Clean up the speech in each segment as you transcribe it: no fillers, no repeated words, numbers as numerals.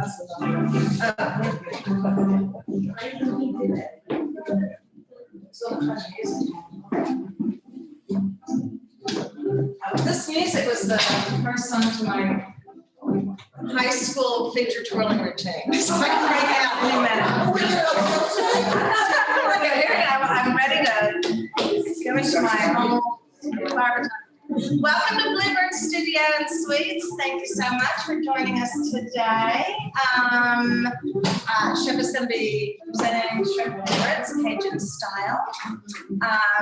glasses on. This music was the first song to my high school figure twirling routine. So I can break out any minute. Okay, here we go. I'm ready to go into my home laboratory. Welcome to Bleubird Studio and Suites. Thank you so much for joining us today. Chef is going to be presenting shrimp and grits, Cajun style.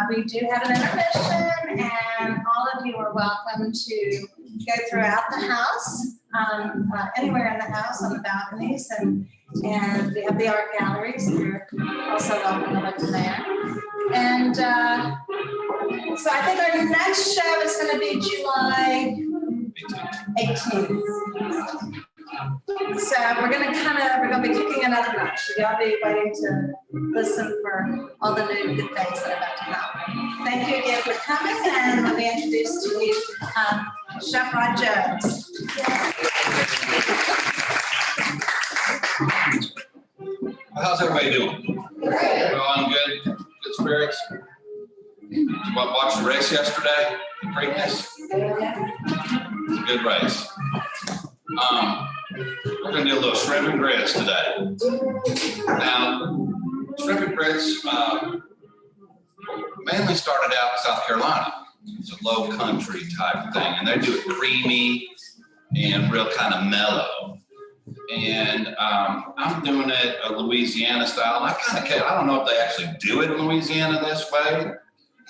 We do have an intermission, and all of you are welcome to go throughout the house, anywhere in the house, on the balconies, and we have the art galleries. You're also welcome to look in there. And so I think our next show is going to be July 18th. So we're going to be cooking another lunch. So y'all be waiting to listen for all the new good things that are about to happen. Thank you again for coming, and let me introduce to you Chef Rod Jones. How's everybody doing? We're all in good spirits? Did you watch the race yesterday? The Preakness? It's a good race. We're going to do a little shrimp and grits today. Now, shrimp and grits mainly started out in South Carolina. It's a low country type of thing, and they do it creamy and real kind of mellow. And I'm doing it a Louisiana style. And I don't know if they actually do it in Louisiana this way,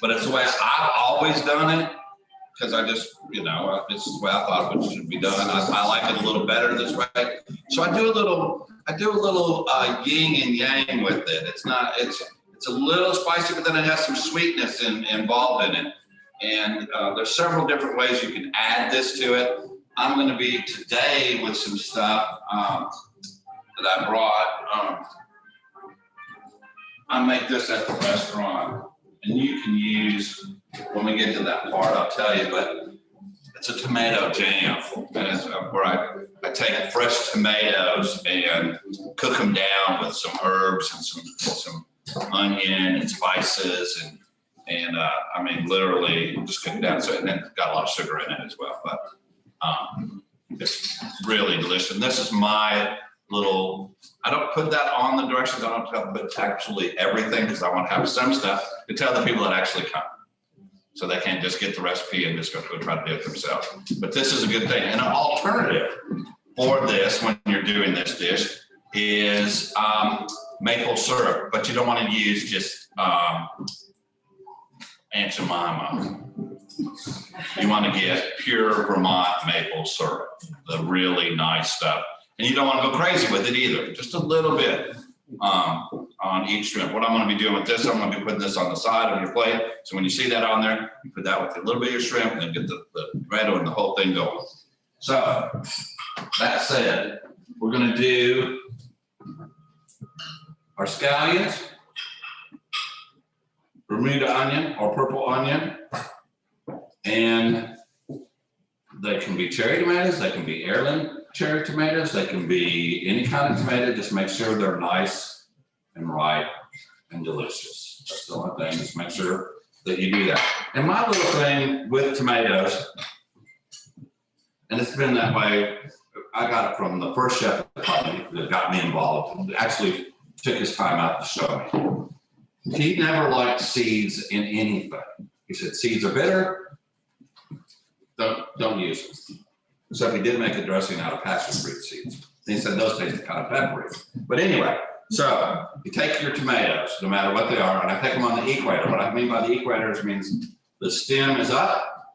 but it's the way I've always done it, because I just, this is the way I thought it should be done. I like it a little better this way. So I do a little yin and yang with it. It's a little spicy, but then it has some sweetness involved in it. And there's several different ways you can add this to it. I'm going to be today with some stuff that I brought. I make this at the restaurant, and you can use, when we get to that part, I'll tell you, but it's a tomato jam. And it's where I take fresh tomatoes and cook them down with some herbs and some onion and spices and I mean, literally just cook it down. So, and then it's got a lot of sugar in it as well, but it's really delicious. And this is my little, I don't put that on the directions. I don't put actually everything, because I want to have some stuff to tell the people that actually come, so they can't just get the recipe and just go try to do it themselves. But this is a good thing. And an alternative for this, when you're doing this dish, is maple syrup, but you don't want to use just Aunt Jemima. You want to get pure Vermont maple syrup, the really nice stuff. And you don't want to go crazy with it either, just a little bit on each shrimp. What I'm going to be doing with this, I'm going to be putting this on the side of your plate. So when you see that on there, you put that with a little bit of your shrimp, and then get the tomato and the whole thing going. So that said, we're going to do our scallions, Bermuda onion or purple onion, and they can be cherry tomatoes, they can be heirloom cherry tomatoes, they can be any kind of tomato. Just make sure they're nice and ripe and delicious. That's the only thing, just make sure that you do that. And my little thing with tomatoes, and it's been that way, I got it from the first chef that got me involved, actually took his time out to show me. He never liked seeds in anything. He said, seeds are bitter, don't use them. So he did make a dressing out of passion fruit seeds. And he said those taste kind of peppery. But anyway, so you take your tomatoes, no matter what they are, and I take them on the equator. What I mean by the equator means the stem is up,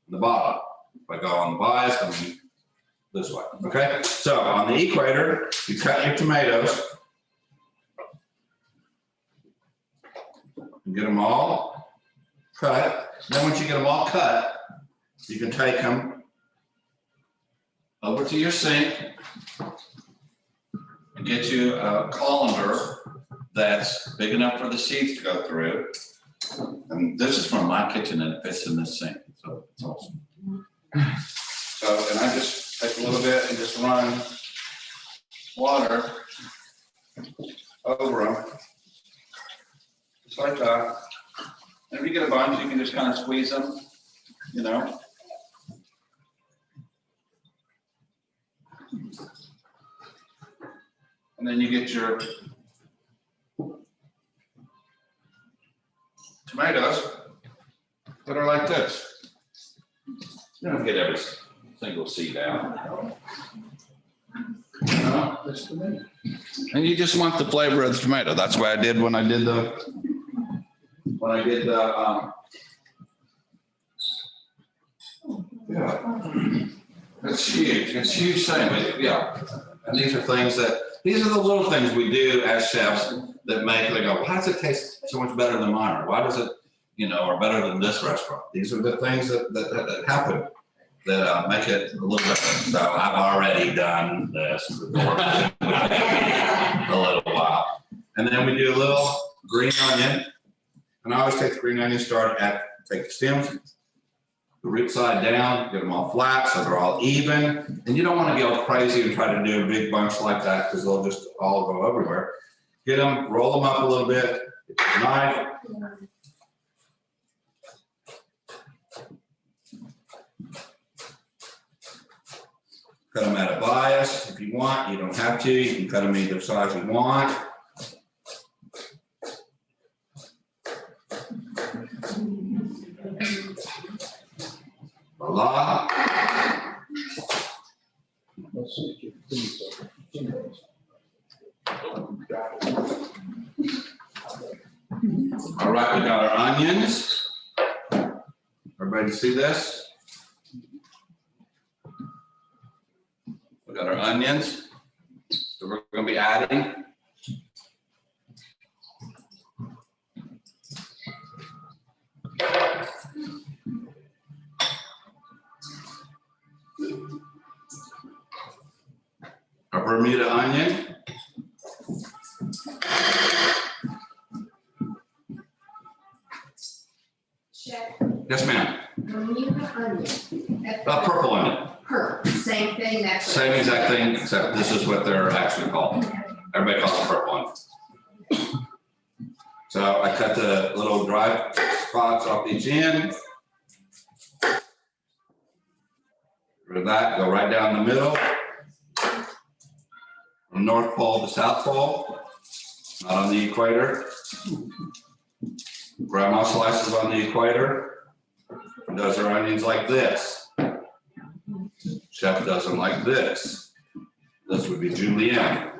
the bottom. If I go on the bias, I mean this way, okay? So on the equator, you cut your tomatoes, and get them all cut. Then once you get them all cut, you can take them over to your sink and get you a colander that's big enough for the seeds to go through. And this is from my kitchen, and it fits in this sink, so it's awesome. So, and I just take a little bit and just run water over them, just like that. And if you get a bunch, you can just kind of squeeze them, you know. And then you get your tomatoes that are like this. You don't get every single seed out. And you just want the flavor of the tomato. That's what I did when I did the yeah. It's huge. It's huge thing. But yeah. And these are the little things we do as chefs that make they go, why does it taste so much better than mine? Or why does it, or better than this restaurant? These are the things that happen that make it a little different. So I've already done this before a little while. And then we do a little green onion. And I always take the green onion, take the stems, the root side down, get them all flat so they're all even. And you don't want to be all crazy and try to do a big bunch like that because they'll just all go everywhere. Get them, roll them up a little bit, get your knife. Cut them at a bias if you want. You don't have to. You can cut them either size you want. Voila. All right, we got our onions. Everybody see this? We got our onions. So we're going to be adding a Bermuda onion. Chef, Yes, ma'am. Bermuda onion. Purple onion. Purple, same thing, that's. Same exact thing, except this is what they're actually called. Everybody calls it purple onion. So I cut the little dry spots off each end. Rid of that, go right down the middle. From North Pole to South Pole, not on the equator. Grandma slices on the equator and does her onions like this. Chef does them like this. This would be julienne.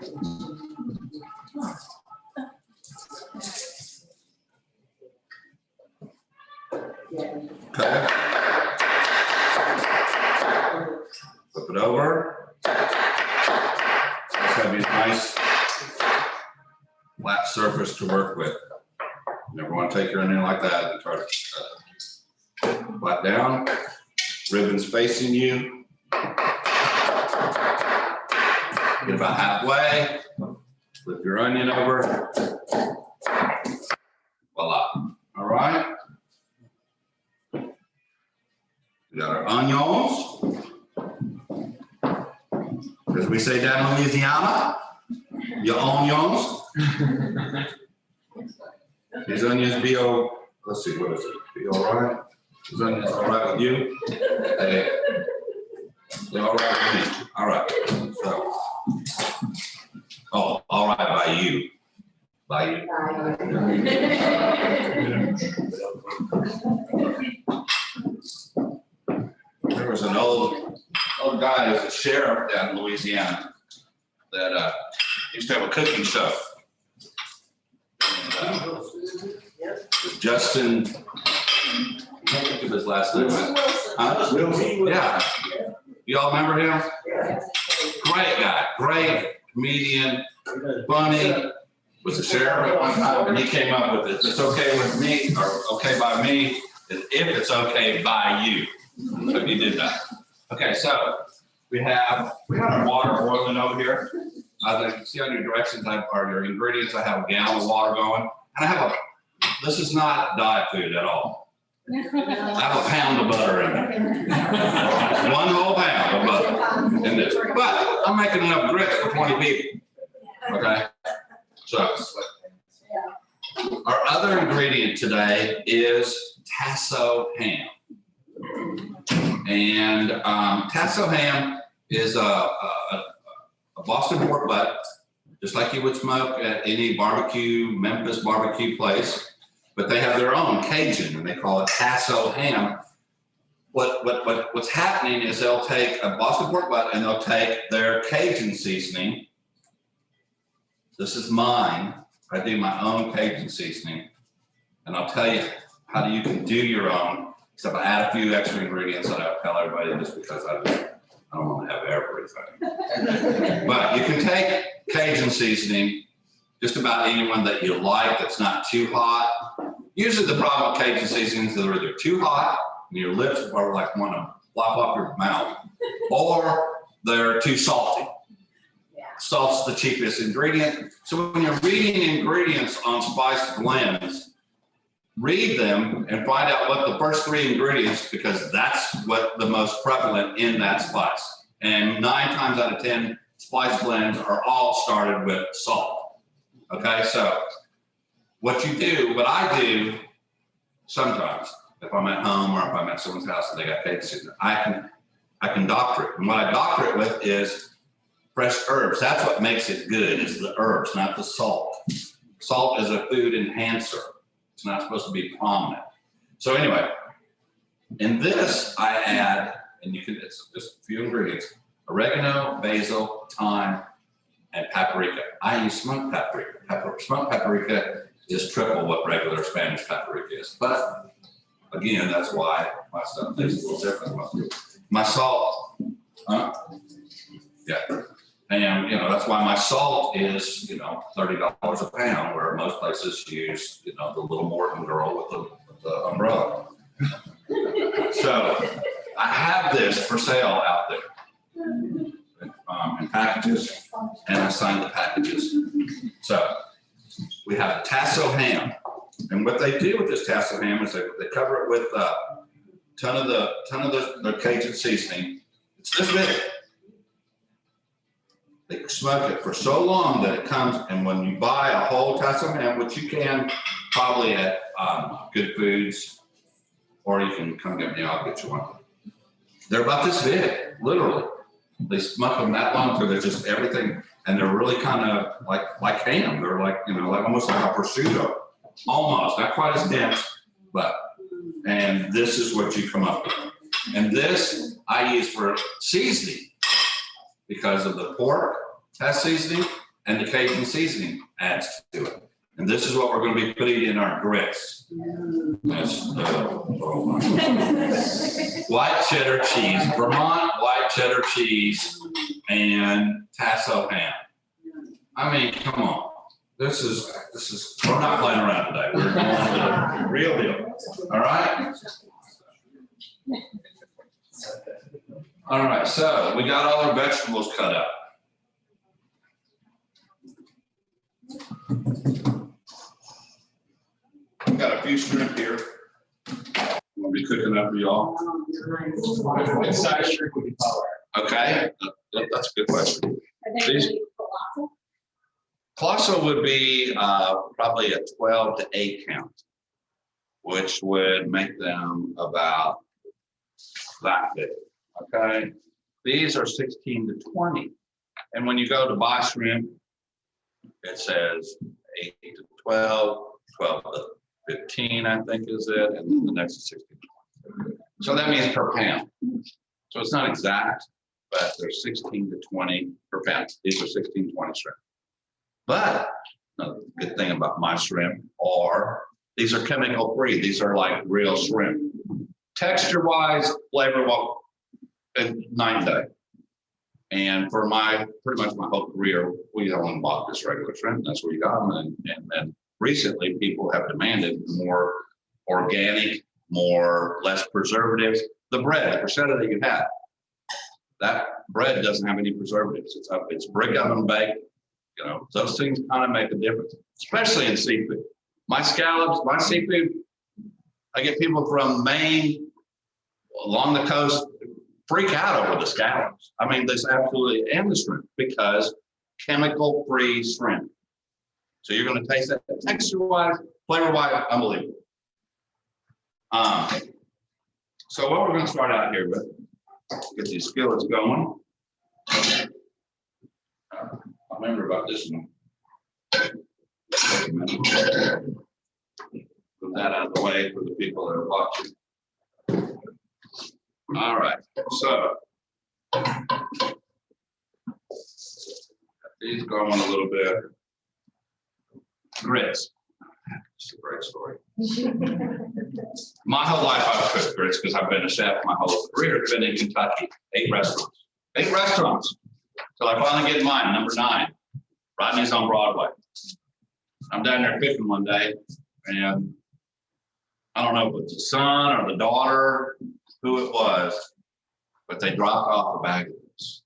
Okay. Flip it over. This would be a nice flat surface to work with. You never want to take your onion like that and try to cut it. Flat down, ribbons facing you. Get about halfway, flip your onion over. Voila. All right. We got our onions. As we say down in Louisiana, your onions. These onions be let's see, what is it? Be all right? These onions all right with you? Hey, they're all right with me. All right. So, all right by you. By you. There was an old guy who was a sheriff down in Louisiana that used to have a cooking show. And, Justin, I can't think of his last name. Wilson. Yeah. You all remember him? Great guy, great comedian, funny, was a sheriff at one time, and he came up with it. It's okay with me, or okay by me, is if it's okay by you. So he did that. Okay, so we got our water boiling over here. As you can see on your directions, or your ingredients, I have a gallon of water going. And this is not diet food at all. I have a pound of butter in there. One whole pound of butter in this. But I'm making enough grits for 20 people. Okay? So, our other ingredient today is Tasso Ham. And Tasso Ham is a Boston pork butt, just like you would smoke at any barbecue, Memphis barbecue place, but they have their own Cajun, and they call it Tasso Ham. What's happening is they'll take a Boston pork butt and they'll take their Cajun seasoning. This is mine. I do my own Cajun seasoning, and I'll tell you how you can do your own, except I add a few extra ingredients that I tell everybody just because I don't want to have everything. But you can take Cajun seasoning, just about anyone that you like that's not too hot. Usually the problem with Cajun seasonings is they're either too hot and your lips are like want to flop off your mouth, or they're too salty. Salt's the cheapest ingredient. So when you're reading ingredients on spice blends, read them and find out what the first 3 ingredients, because that's what the most prevalent in that spice. And 9 times out of 10, spice blends are all started with salt. Okay, so what I do sometimes, if I'm at home or if I'm at someone's house and they got Cajun seasoning, I can doctor it. And what I doctor it with is fresh herbs. That's what makes it good, is the herbs, not the salt. Salt is a food enhancer. It's not supposed to be prominent. So anyway, in this I add, and it's just a few ingredients: oregano, basil, thyme, and paprika. I use smoked paprika. Smoked paprika is triple what regular Spanish paprika is. But again, that's why my stuff tastes a little different. My salt, yeah. And, that's why my salt is, $30 a pound, where most places use, the little Morton girl with the umbrella. So I have this for sale out there in packages, and I signed the packages. So we have Tasso Ham. And what they do with this Tasso Ham is they cover it with a ton of the Cajun seasoning. It's this big. They smoke it for so long that it comes, and when you buy a whole Tasso Ham, which you can probably at Good Foods, or you can come get me, I'll get you one. They're about this big, literally. They smoke them that long until they're just everything, and they're really kind of like ham. They're like almost like a prosciutto, almost, not quite as dense, and this is what you come up with. And this I use for seasoning, because of the pork seasoning and the Cajun seasoning adds to it. And this is what we're going to be putting in our grits. That's white cheddar cheese, Vermont white cheddar cheese, and Tasso Ham. I mean, come on. This is, we're not playing around today. We're going to the real deal. All right? All right, so we got all our vegetables cut up. We got a few shrimp here. We'll be cooking up for y'all. What size shrimp would you tolerate? Okay, that's a good question. These colossal would be probably a 12 to 8 count, which would make them about that big. Okay, these are 16 to 20. And when you go to buy shrimp, it says 8 to 12, 12 to 15, I think is it, and then the next is 16 to 20. So that means per pound. So it's not exact, but they're 16 to 20 per pound. These are 16 to 20 shrimp. But the good thing about my shrimp are these are chemical free. These are like real shrimp. Texture wise, flavor wise, night and day. And for pretty much my whole career, we only bought this regular shrimp. That's where you got them. And recently, people have demanded more organic, less preservatives. The bread, the percent that you have, that bread doesn't have any preservatives. It's brick oven baked. Those things kind of make a difference, especially in seafood. My scallops, my seafood, I get people from Maine along the coast freak out over the scallops. I mean, this absolutely, and the shrimp, because chemical-free shrimp. So you're going to taste that texture-wise, flavor-wise, unbelievable. So what we're going to start out here with, get these skillets going. I remember about this one. Put that out of the way for the people that are watching. All right, so these going a little bit. Grits. It's a great story. My whole life I've cooked grits because I've been a chef my whole career. I've been in Kentucky, 8 restaurants. 8 restaurants. So I finally get mine, number 9. Rodney's on Broadway. I'm down there cooking one day, and I don't know if it's the son or the daughter, who it was, but they dropped off a bag of grits.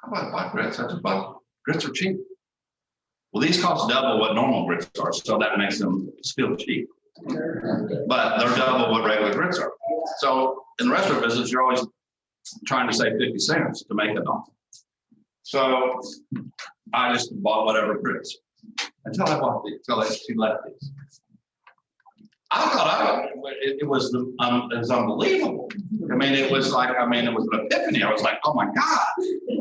How about buy grits? I just bought grits are cheap. Well, these cost double what normal grits are, so that makes them still cheap. But they're double what regular grits are. So in the restaurant business, you're always trying to save 50 cents to make it on. So I just bought whatever grits until I bought these, until she left these. I thought it was unbelievable. I mean, it was like, it was an epiphany. I was like, oh my God,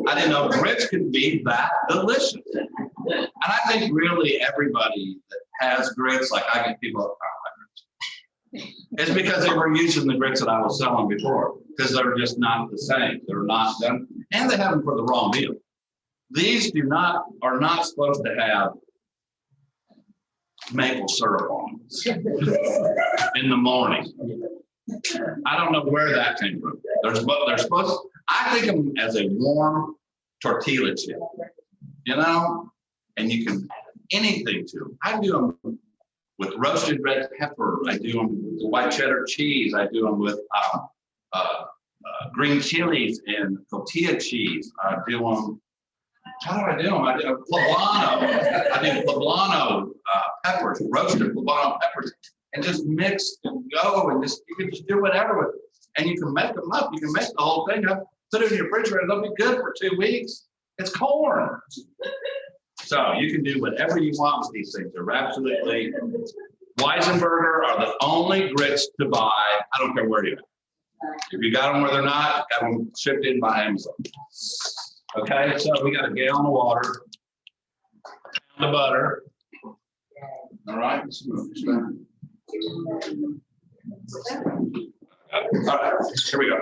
I didn't know grits could be that delicious. And I think really everybody that has grits, like I get people that don't like grits. It's because they were using the grits that I was selling before, because they're just not the same. They're not done, and they have them for the wrong meal. These are not supposed to have maple syrup on them in the morning. I don't know where that came from. They're supposed. I think of them as a warm tortilla chip, and you can add anything to them. I do them with roasted red pepper. I do them with white cheddar cheese. I do them with green chilies and tortilla cheese. I do them. How do I do them? I do poblano. I do poblano peppers, roasted poblano peppers, and just mix and go, and you can just do whatever with it. And you can make them up. You can make the whole thing up, put it in your refrigerator. They'll be good for 2 weeks. It's corn. So you can do whatever you want with these things. They're absolutely, Weisenberger are the only grits to buy. I don't care where you're at. If you got them where they're not, have them shipped in by Amazon. Okay, so we got a gallon of water, a pound of butter. All right, all right, here we go.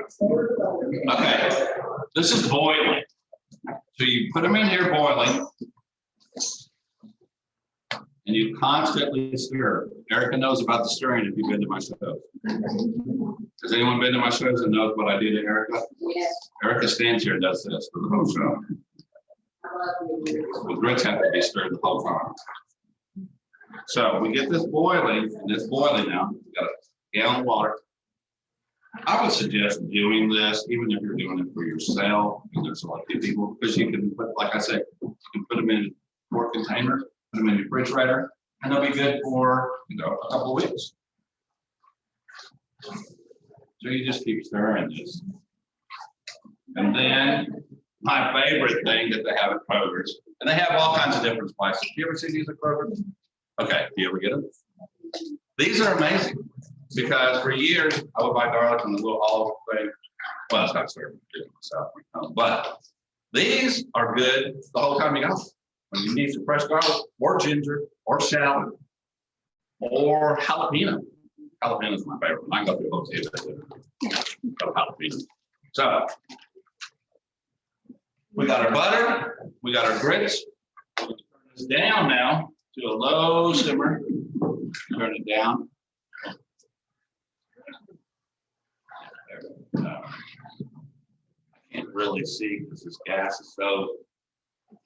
Okay, this is boiling. So you put them in here boiling, and you constantly stir. Erica knows about the stirring if you've been to my shows. Has anyone been to my shows and knows what I do to Erica? Yes. Erica stands here and does this for the whole show. The grits have to be stirred the whole time. So we get this boiling, and it's boiling now. We got a gallon of water. I would suggest doing this, even if you're doing it for yourself, and there's a lot of people, because you can put, like I said, you can put them in quart containers, put them in your refrigerator, and they'll be good for a couple of weeks. So you just keep stirring this. And then my favorite thing that they have at Kroger's, and they have all kinds of different spices. Do you ever see these at Kroger's? Okay, do you ever get them? These are amazing, because for years I would buy garlic and the little olive thing. Well, it's not serving myself, but these are good the whole time you go. When you need some fresh garlic or ginger or shallot or jalapeno. Jalapeno is my favorite one. I go through both of these. Jalapeno. So we got our butter, we got our grits. We're going to turn this down now to a low simmer. Turn it down. I can't really see because this gas is so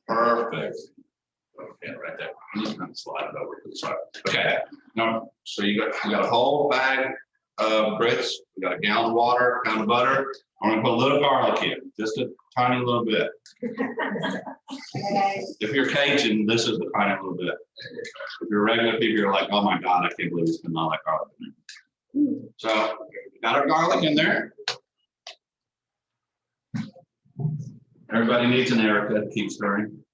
perfect. Okay, right there. I'm just going to slide it over to the side. Okay. No. So you got a whole bag of grits. We got a gallon of water, a pound of butter. I'm going to put a little garlic in, just a tiny little bit. If you're Cajun, this is the tiny little bit. If you're regular people, you're like, oh my God, I can't believe it's not like garlic. So got our garlic in there. Everybody needs an Erica, keep stirring.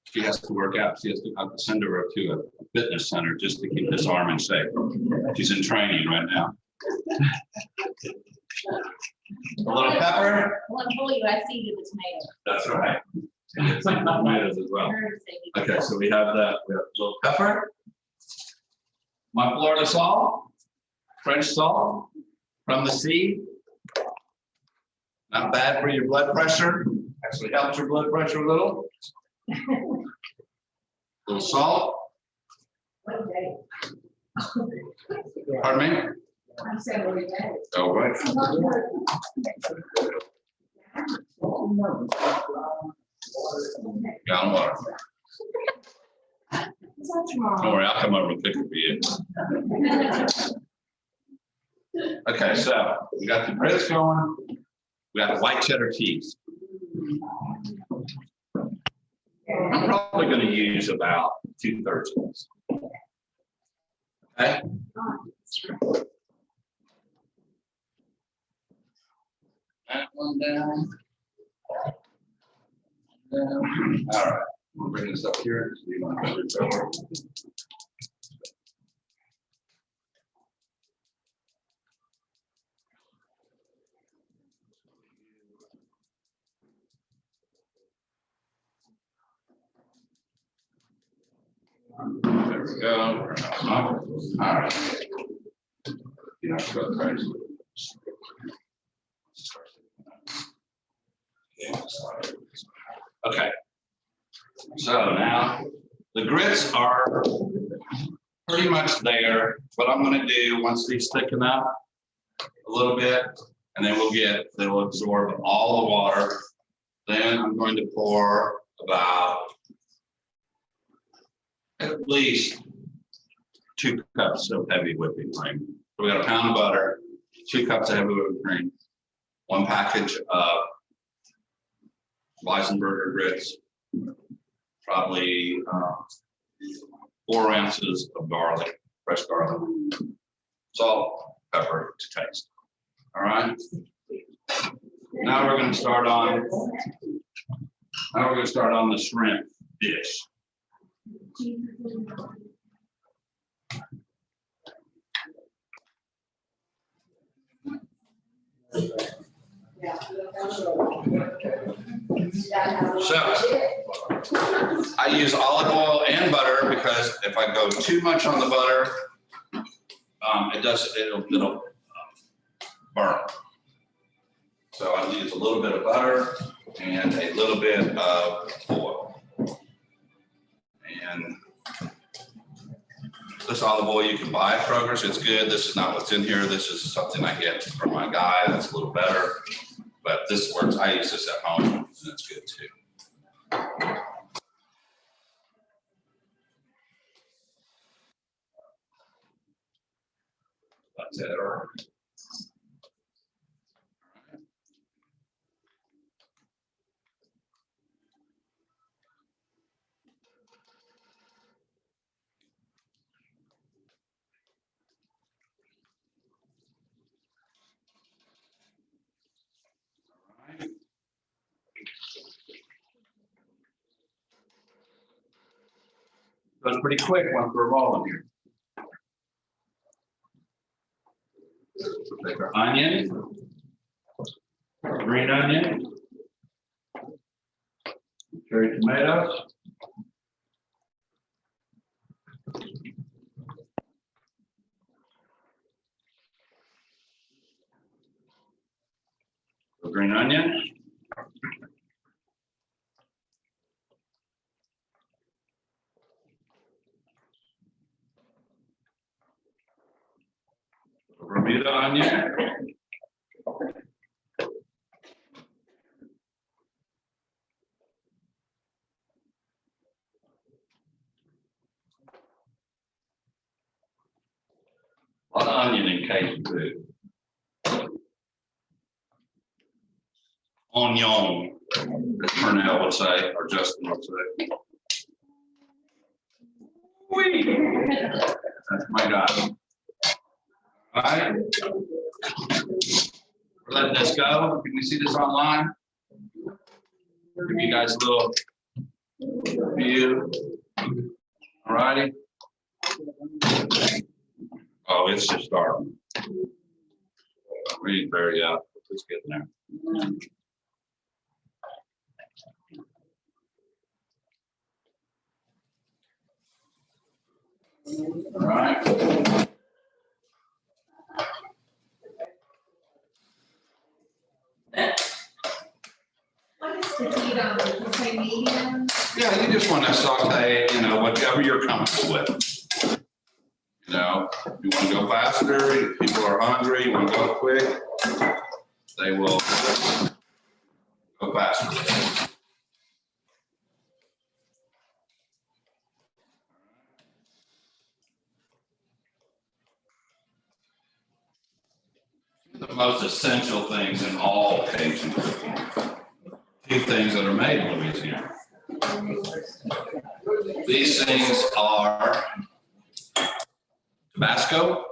She has to work out. She has to send her to a fitness center just to keep this arm in shape. She's in training right now. A little pepper. I want to pull you, I see the tomato. That's right. And some tomatoes as well. Okay, so we have that. We have a little pepper. My Florida salt, French salt from the sea. Not bad for your blood pressure. Actually helps your blood pressure a little. Little salt. What day? Pardon me? I said what day. Oh, right. Gallon water. Don't worry, I'll come over and pick it for you. Okay, so we got the grits going. We got the white cheddar cheese. I'm probably going to use about 2/3 of this. Okay. That one down. All right, we'll bring this up here. So you don't have to reach over. There we go. All right. You know, go crazy. Okay. So now the grits are pretty much there. What I'm going to do once these thicken up a little bit, and then they'll absorb all the water. Then I'm going to pour about at least 2 cups of heavy whipping cream. So we got a pound of butter, 2 cups of heavy whipping cream, 1 package of Weisenberger grits, probably 4 ounces of garlic, fresh garlic, salt, pepper to taste. All right. Now we're going to start on. Now we're going to start on the shrimp dish. So I use olive oil and butter because if I go too much on the butter, it'll burn. So I use a little bit of butter and a little bit of oil. And this olive oil you can buy at Kroger's. It's good. This is not what's in here. This is something I get from my guy. That's a little better. But this works. I use this at home, and it's good too. That's it. Goes pretty quick once we're rolling here. Take our onion, green onion, cherry tomatoes, green onion, Bermuda onion, a lot of onion in Cajun food. Onion, as Purnell would say, or Justin would say. That's my guy. All right. We're letting this go. Can we see this online? Give you guys a little view. All righty. Oh, it's just dark. Read very up. Let's get in there. All right. What is the heat on it? You say medium? Yeah, you just want to saute, whatever you're comfortable with. You want to go faster, people are hungry, you want to go quick, they will go faster. The most essential things in all Cajun cooking. Two things that are made in Louisiana. These things are Tabasco,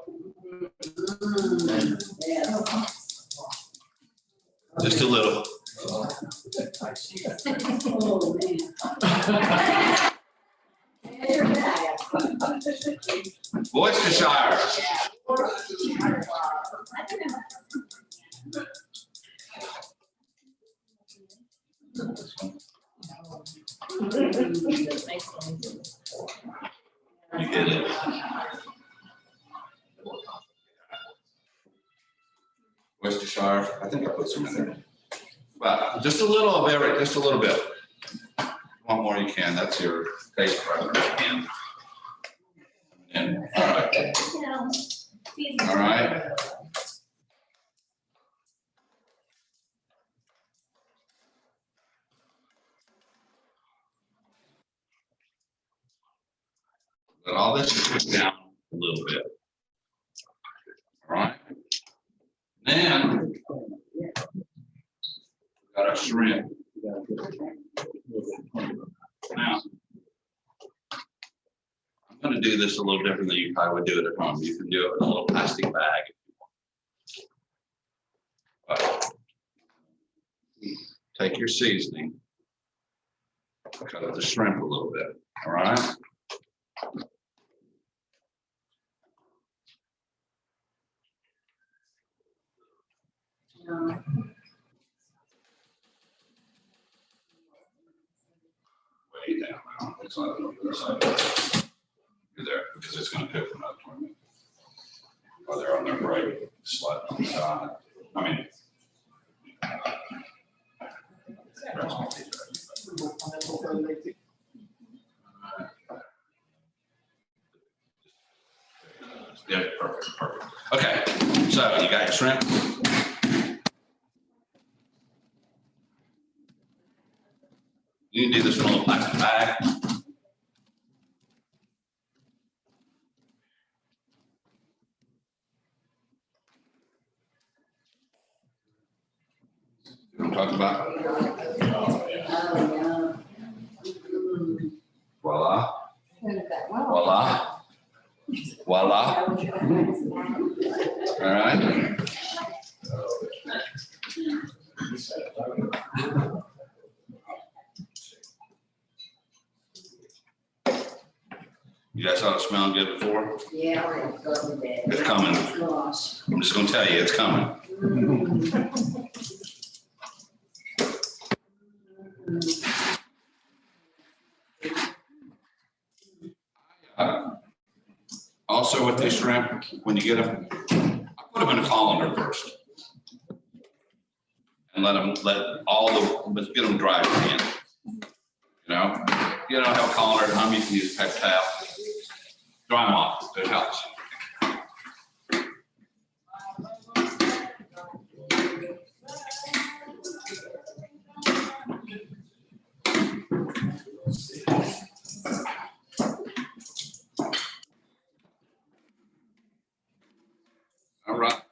just a little. Worcestershire. You get it. Worcestershire, I think I put some in there. But just a little of every, just a little bit. One more you can, that's your taste preference. And, all right. All right. Let all this cook down a little bit. All right. Then got our shrimp. Now, I'm going to do this a little different than you probably would do it at home. You can do it in a little plastic bag if you want. But take your seasoning, cut up the shrimp a little bit. All right. Way down now. It's not over the side. You're there because it's going to cook for another 20 minutes. Or they're on their break, slide on the side. I mean, yeah, perfect, perfect. Okay, so you got your shrimp. You can do this in a little plastic bag. You know what I'm talking about? Voila. Voila. Voila. All right. You guys saw it smelling good before? Yeah, It's coming. I'm just gonna tell you, it's coming. Also with this shrimp, when you get them, I put them in a colander first. And let get them dry again. You know how colander at home, you can use a paper towel. Dry them off, it helps. All right.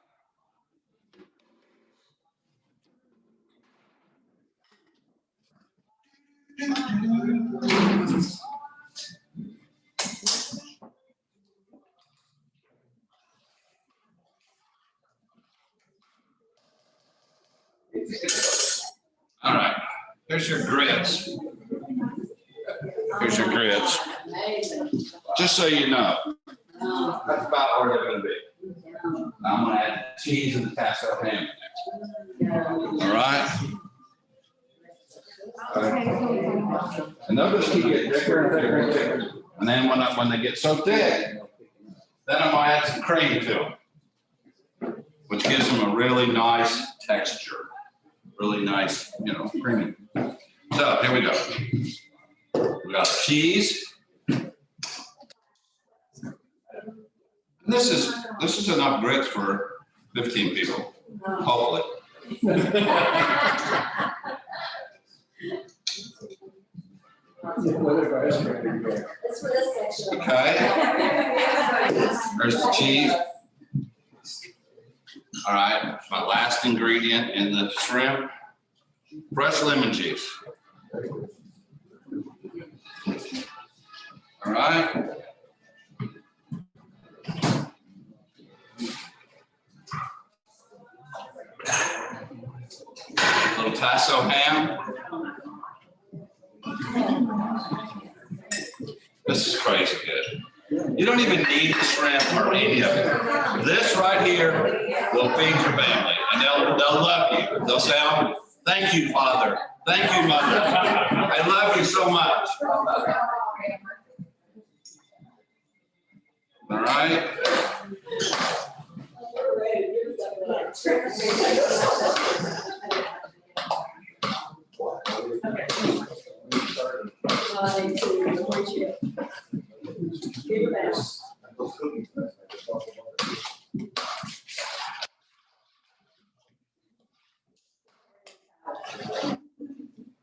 All right, here's your grits. Here's your grits. Just so you know, that's about where they're gonna be. Now I'm gonna add cheese and the Tasso Ham in there. All right? And they'll just keep getting thicker and thicker and thicker. And then when they get so thick, then I'm gonna add some cream to them, which gives them a really nice texture. Really nice, you know, creamy. So here we go. We got cheese. And this is enough grits for 15 people, hopefully. Okay. There's the cheese. All right, my last ingredient in the shrimp, fresh lemon juice. All right. Little Tasso Ham. This is crazy good. You don't even need the shrimp or any of it. This right here will feed your family, and they'll love you. They'll say, "Oh, thank you, Father. Thank you, Mother. I love you so much." All right.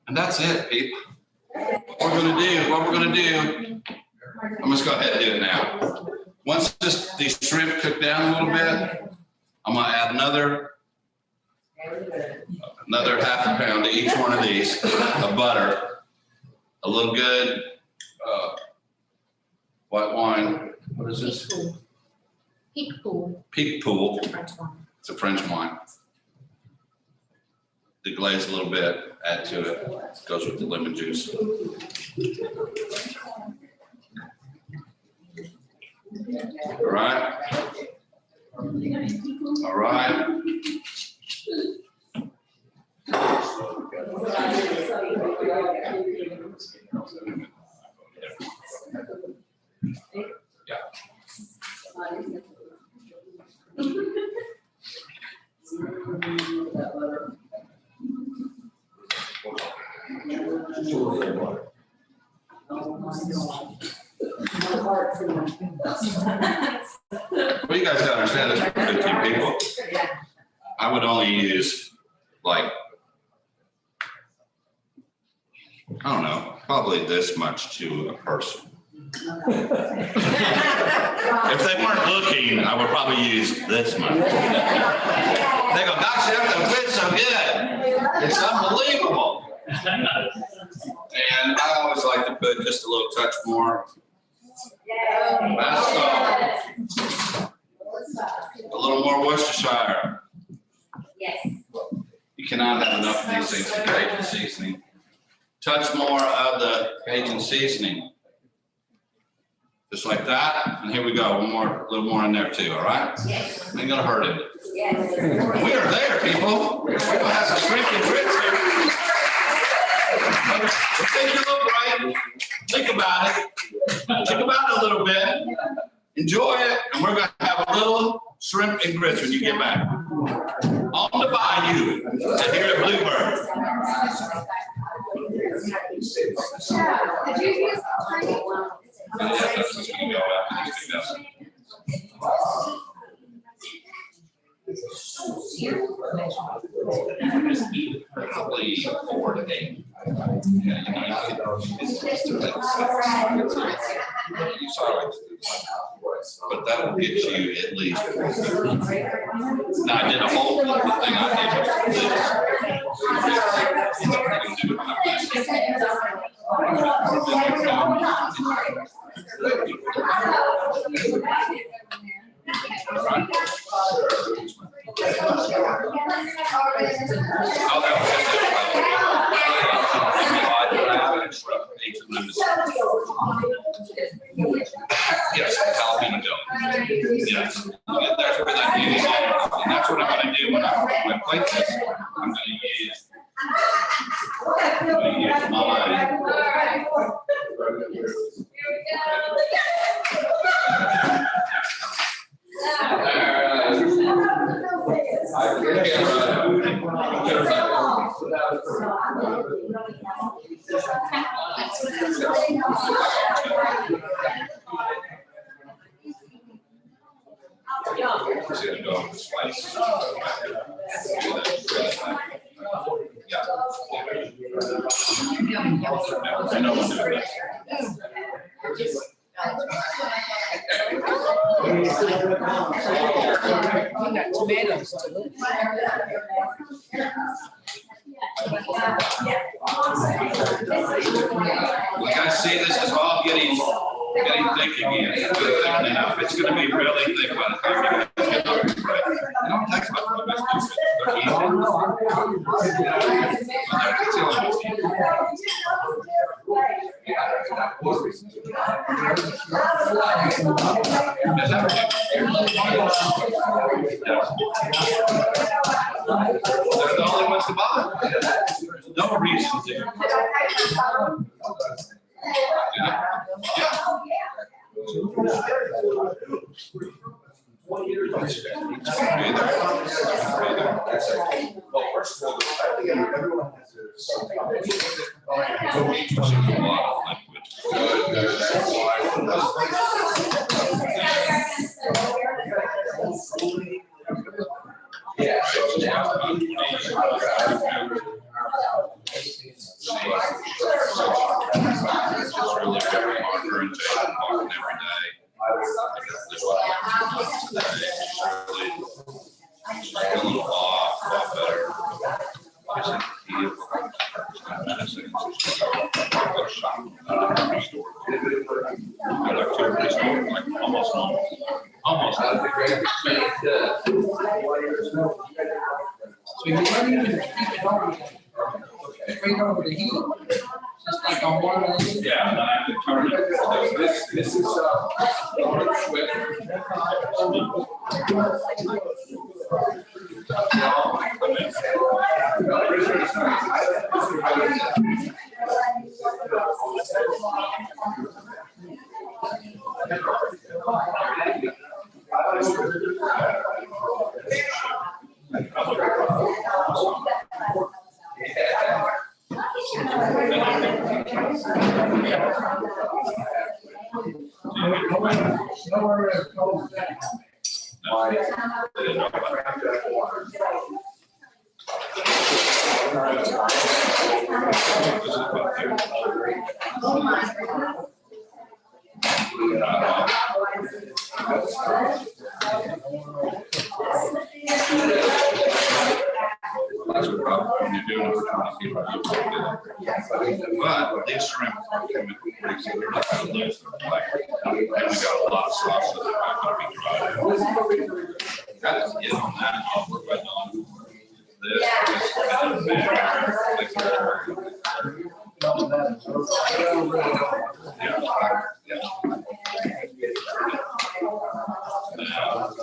And that's it, people. What we're gonna do, I'm just go ahead and do it now. Once these shrimp cook down a little bit, I'm gonna add another half a pound to each one of these of butter, a little good white wine. What is this? Peak Pool. Peak Pool. French wine. It's a French wine. Deglaze a little bit, add to it. Goes with the lemon juice. All right. All right. Yeah. Well, you guys gotta understand this for 15 people. I would only use like, I don't know, probably this much to a person. If they weren't looking, I would probably use this much. They go, "Doc Chef, the food's so good. It's unbelievable." And I always like to put just a little touch more. That's all. A little more Worcestershire. Yes. You cannot have enough of these things for Cajun seasoning. Touch more of the Cajun seasoning. Just like that, and here we go, a little more in there too, all right? Yes. Ain't gonna hurt it. Yes. We are there, people. We're gonna have some shrimp and grits here. Take your look right, think about it. Think about it a little bit. Enjoy it, and we're gonna have a little shrimp and grits when you get back. On the bayou, and here at Bleubird. Did you use cream? Yeah, that's what's gonna go after these two Probably 4 to 8. Yeah, you saw it. But that will get you at least. Now I did a whole thing I did. Oh, that was just yes, jalapeno jelly. Yes. That's what I'm using. And that's what I'm going to do when I plate this. I'm going to use Tomatoes too. You guys see, this is all getting thick again. It's thickening up. It's going to be really thick by the time you guys get up and pray. It don't take much for this. They're easy. They're the only ones to buy. No reason to. Almost. So you don't even keep it over, straight over the heat, just like on one end. Yeah, and I have to turn it. This is That's the problem when you're doing it for 20 people. But these shrimp are coming pretty soon. They're not going to lose their flavor. And we got a lot of sauce, so they're not going to be dry. Got to get on that. I'll work right on this.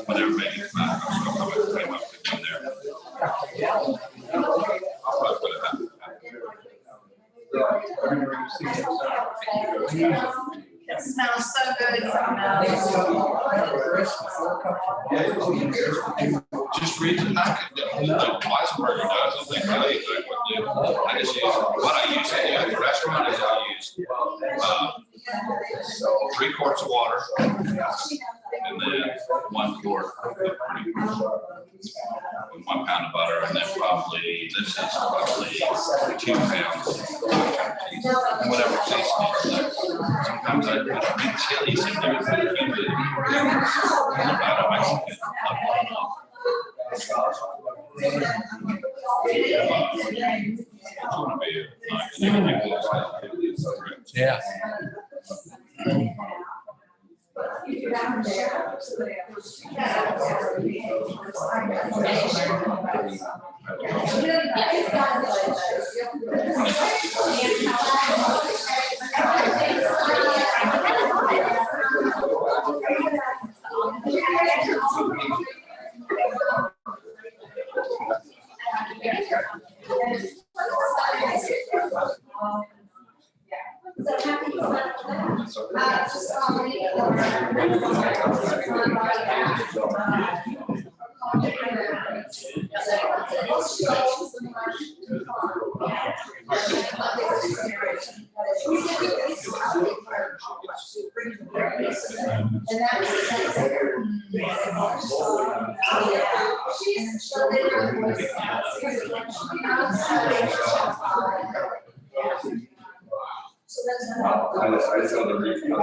Whenever making it back, I'm going to put it in there. I'll probably put it back. It smells so good. Just read the packet. The Weisenberger does. I think I exactly what they do. I just use what I use at the restaurant is I use 3 quarts of water and then 1 quart of cream. 1 pound of butter, and then probably this is probably 2 pounds of cheese, and whatever seasoning is there. Sometimes I put big chilies in there to keep it about a Mexican. It's gonna be nice. Yeah. I saw the review.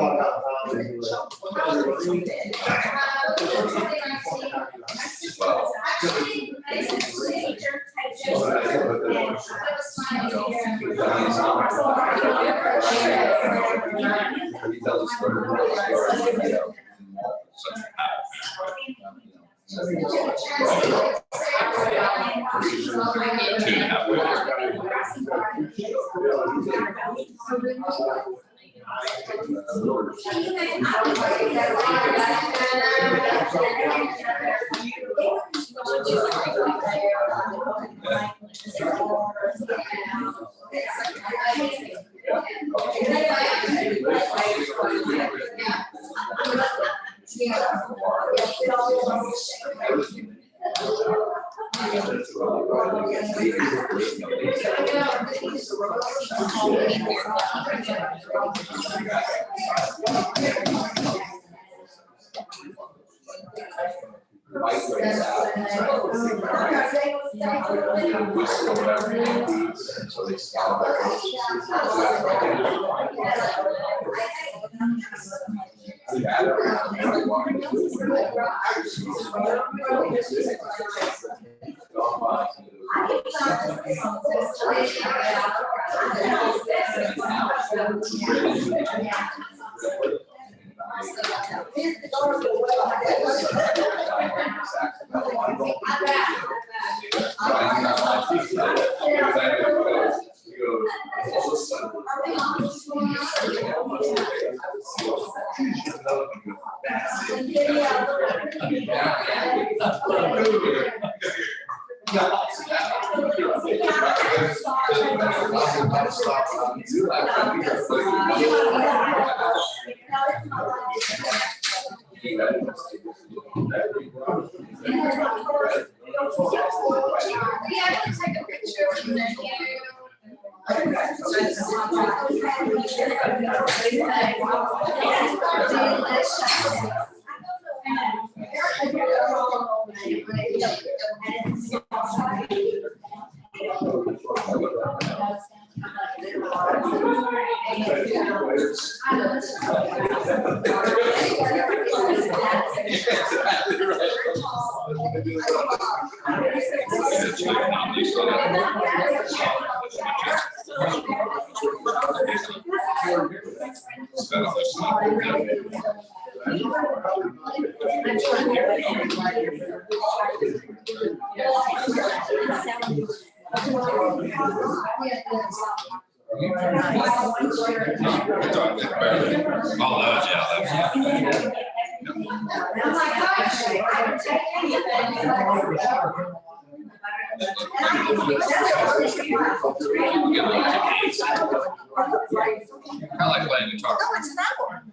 I like playing guitar. Oh, it's that one.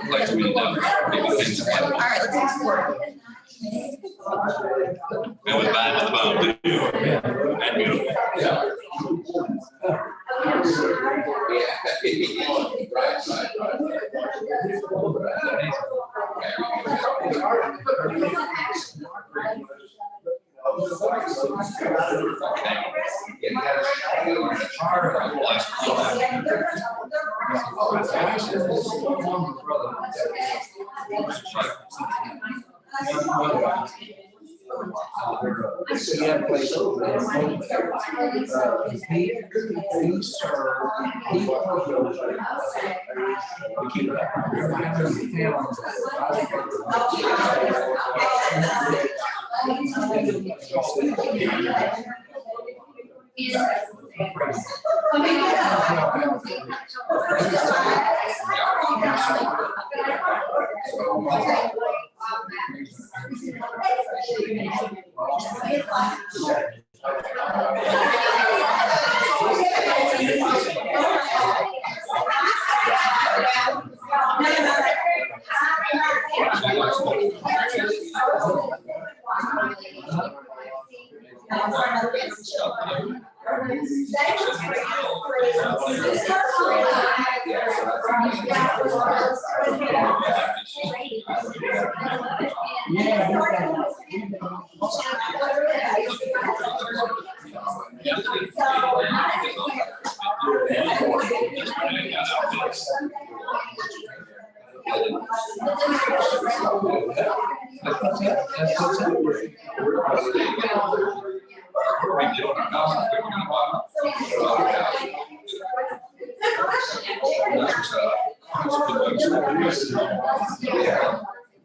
I'd like to be done. All right, let's explore. It was bad with the bone, too. And beautiful.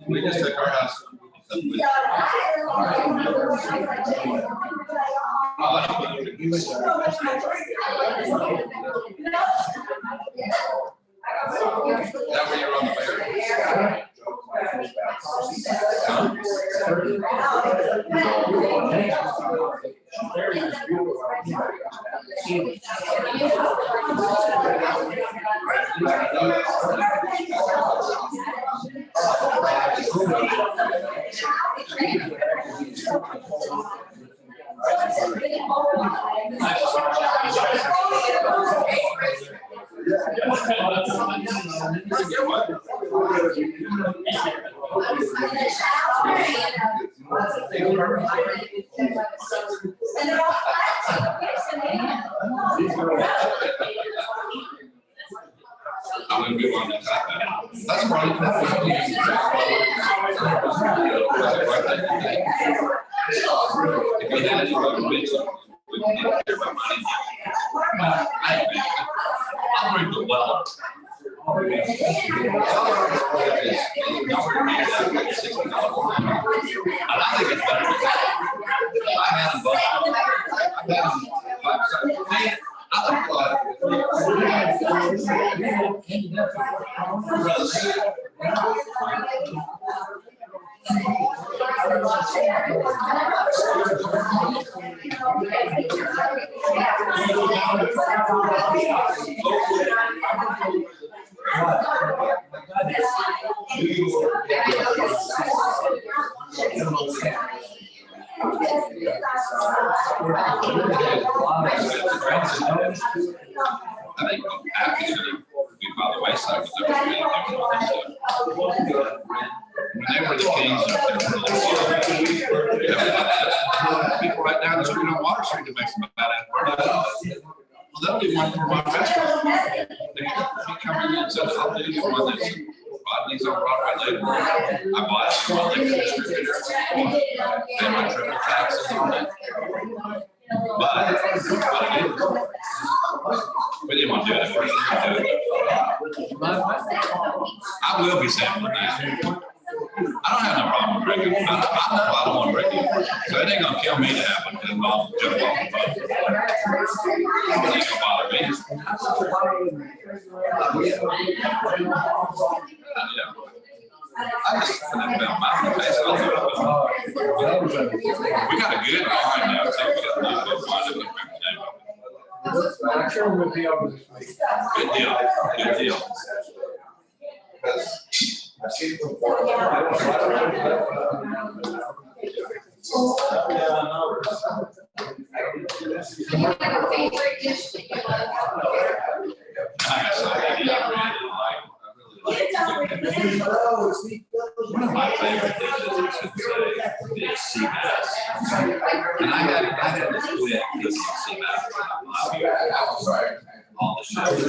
We just took our house. That where you're on the bear. I'm gonna be one to type that. That's right. If we had any other business, we can get care about money. I'll bring the well. I think it's better. I had them both. I think happy to be by the wayside with everything. When they were the kings of people right down the street on Water Street to make some badass. Well, they'll do one for my restaurant. They come in and says, I'll do you one that's Rodney's on Broadway later. I bought it from the distributor. Pay my triple taxes on it. But we didn't want to do it first. I will be sampling that. I don't have no problem with breaking. I don't want to break it. So it ain't gonna kill me to happen because I'll jump off the boat. It ain't gonna bother me. Yeah. I just found my face. We got a good line now. So we got a good line. I'm sure we'll be able to. Good deal. Good deal. I've seen it before. I don't favorite dish that you One of my favorite dishes, I should say, is sea bass. And I had to quit cooking sea bass last year. All the chefs.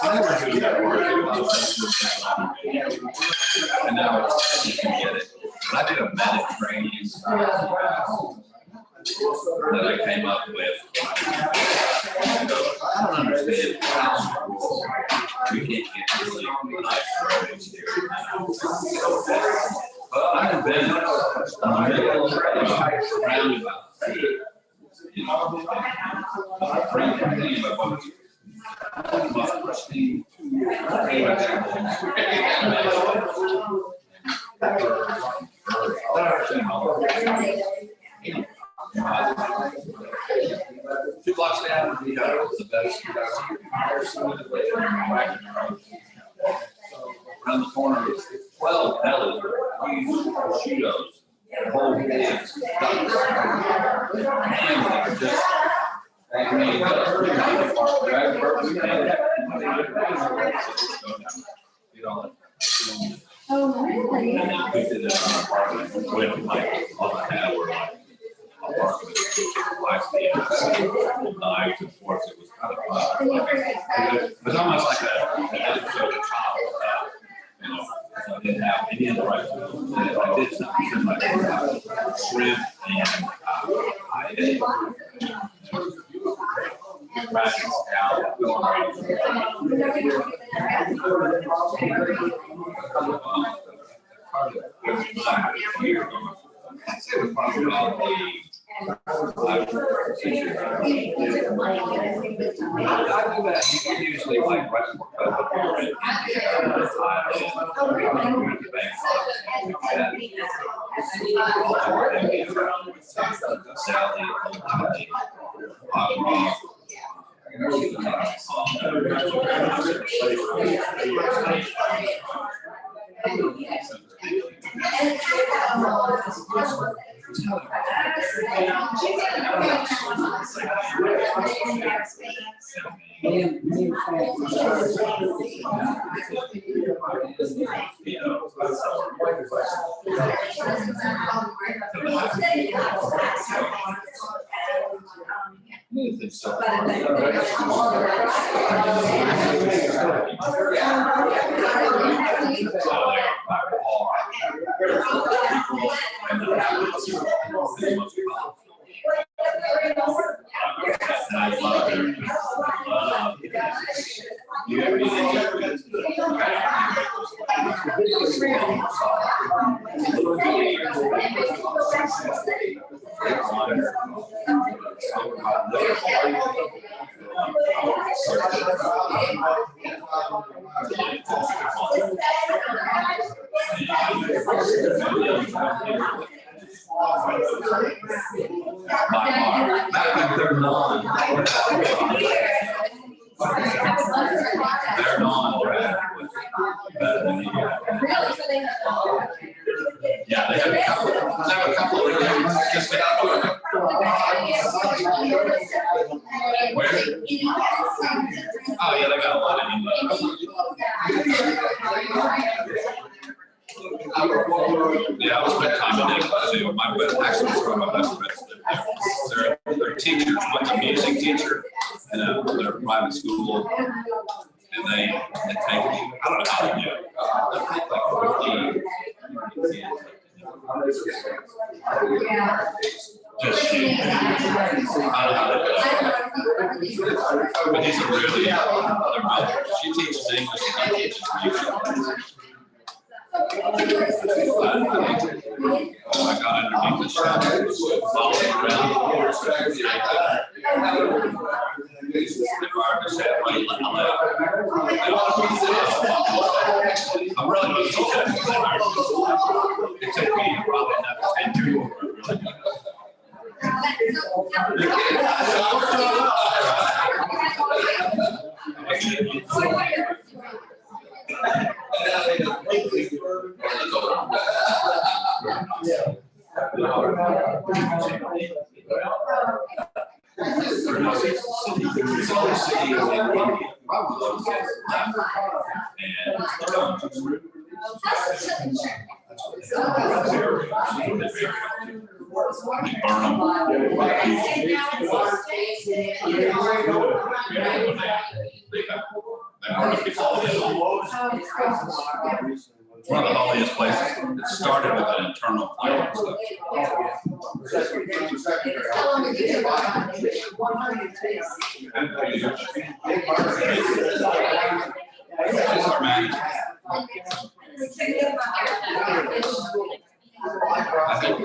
I never do that work. And now you can get it. But I did a Mediterranean style that I came up with. I don't understand how we can't get really nice roads here. But I've been around about food. You know, 2 blocks down, you know, the best. Around the corner, 12 bellies, huge prosciuttos, whole pigs, ducks, hams that are just, they made Oh, really? and then we did it on our apartment, with like, all I had were like, apartment, lights, knives and forks, it was kind of fun. It was almost like an episode of Child, you know, so I didn't have any of the rights. I did something like shrimp and I ate rations out. I'd say it was probably about the I do that usually like right They're non-brand. Yeah, they have a couple of games. Just where? Oh, yeah, they got a lot of yeah, I spent time in it too. My actually, it's one of my best friends. They're teachers. One's a music teacher in their private school, and they take, I don't know how they do it. They take like 50 kids. Just I don't know how they do it. But he's a really, she teaches English and he teaches music. Oh, I got underneath the shop, following around. I'm really not teaching. It took me probably another 10 years. It's one of the holiest places. It started with an internal flame and stuff. I think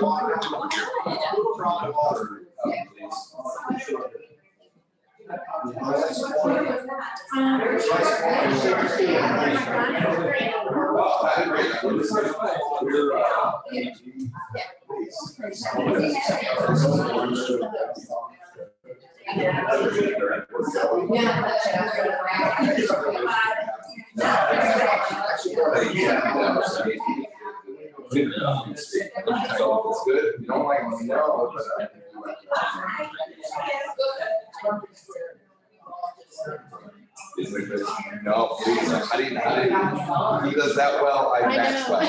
It's good. You don't like me, no, but no, please. I didn't. He does that well. I match well.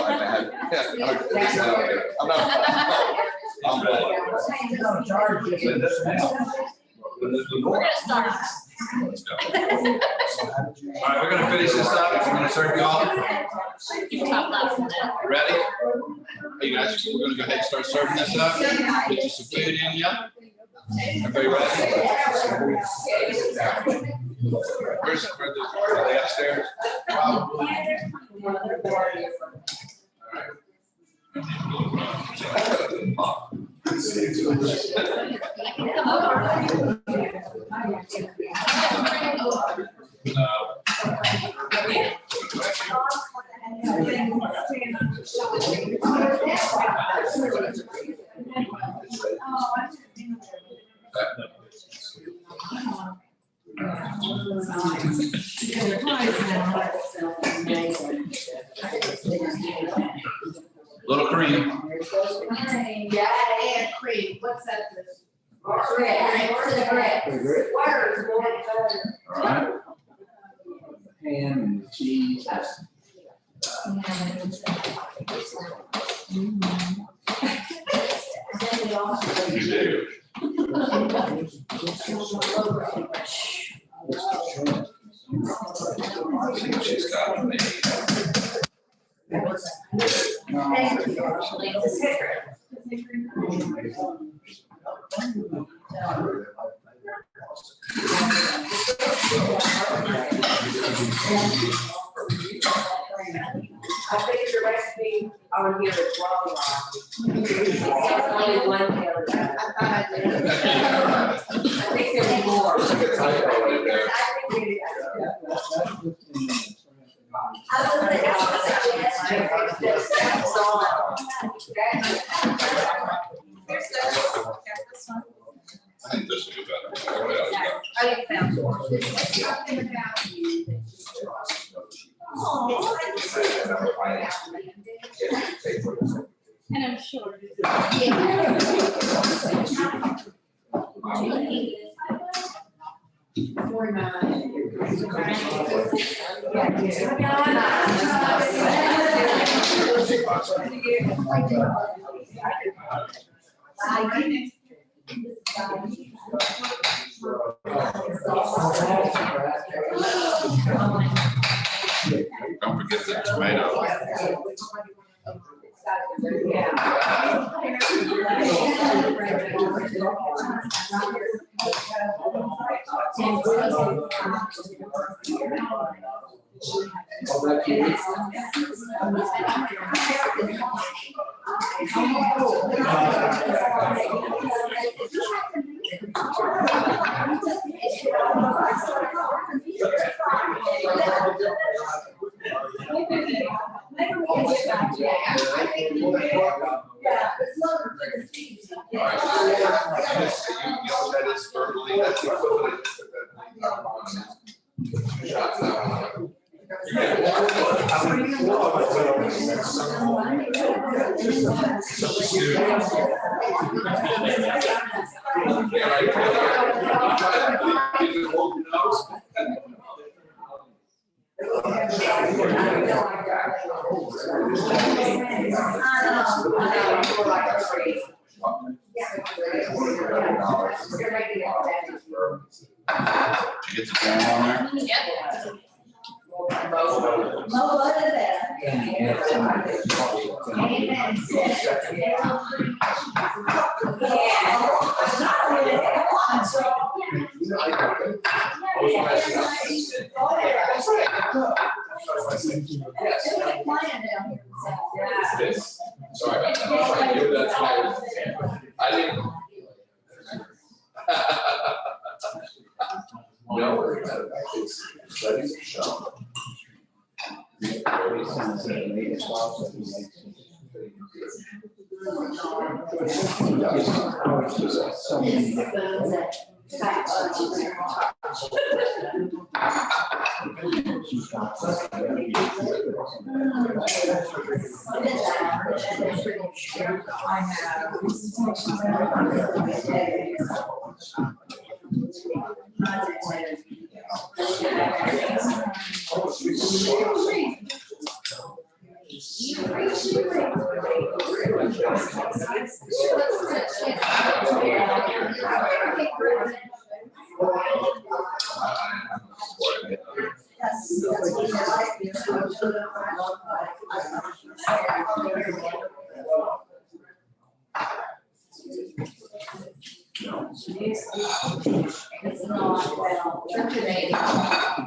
I'm not. I'm We're gonna start. All right, we're gonna finish this up. We're gonna serve y'all. You can talk loud from that. Ready? Hey guys, we're gonna go ahead and start serving this up. Get you some food in you. Everybody ready? Where's are they upstairs? Little cream. Yeah, and cream, what's that? All right. Ham and cheese. You do. She's got me. I think the recipe on here is wrong. Only one tail. I think there's more. I think this will be better. Everybody else got it. I think and I'm sure. Don't forget the tomato. That is verbally, that's the equivalent. Did you get the jam on there? Yep. Sorry about that. I was trying to give that to I didn't. No. So many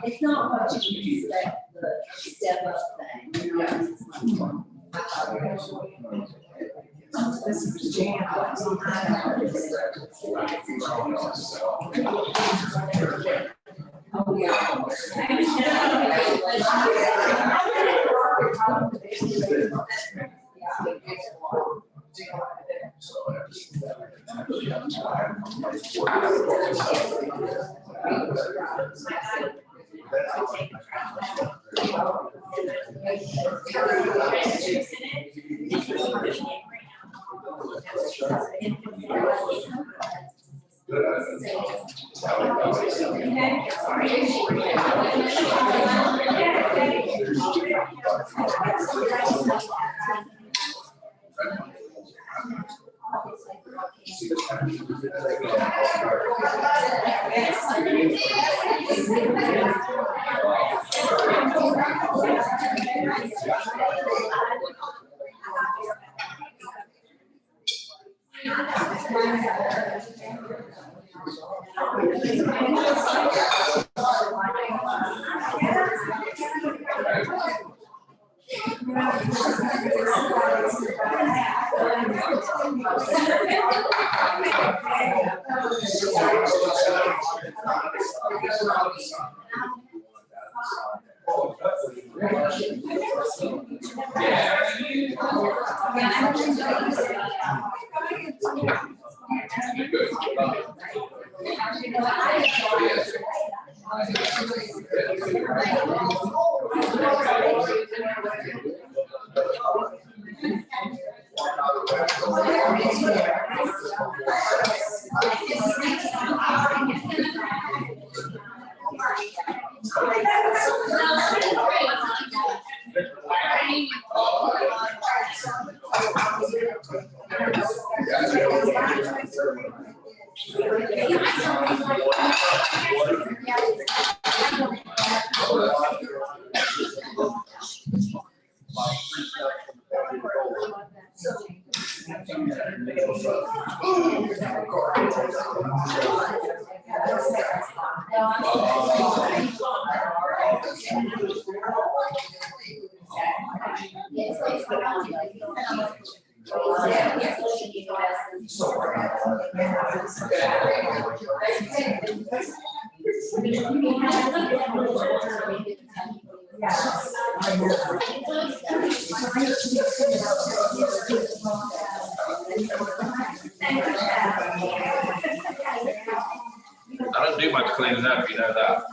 It's not what you expect, the step up thing, you know, This is jam. oh, yeah. I don't do much cleaning up, you know that.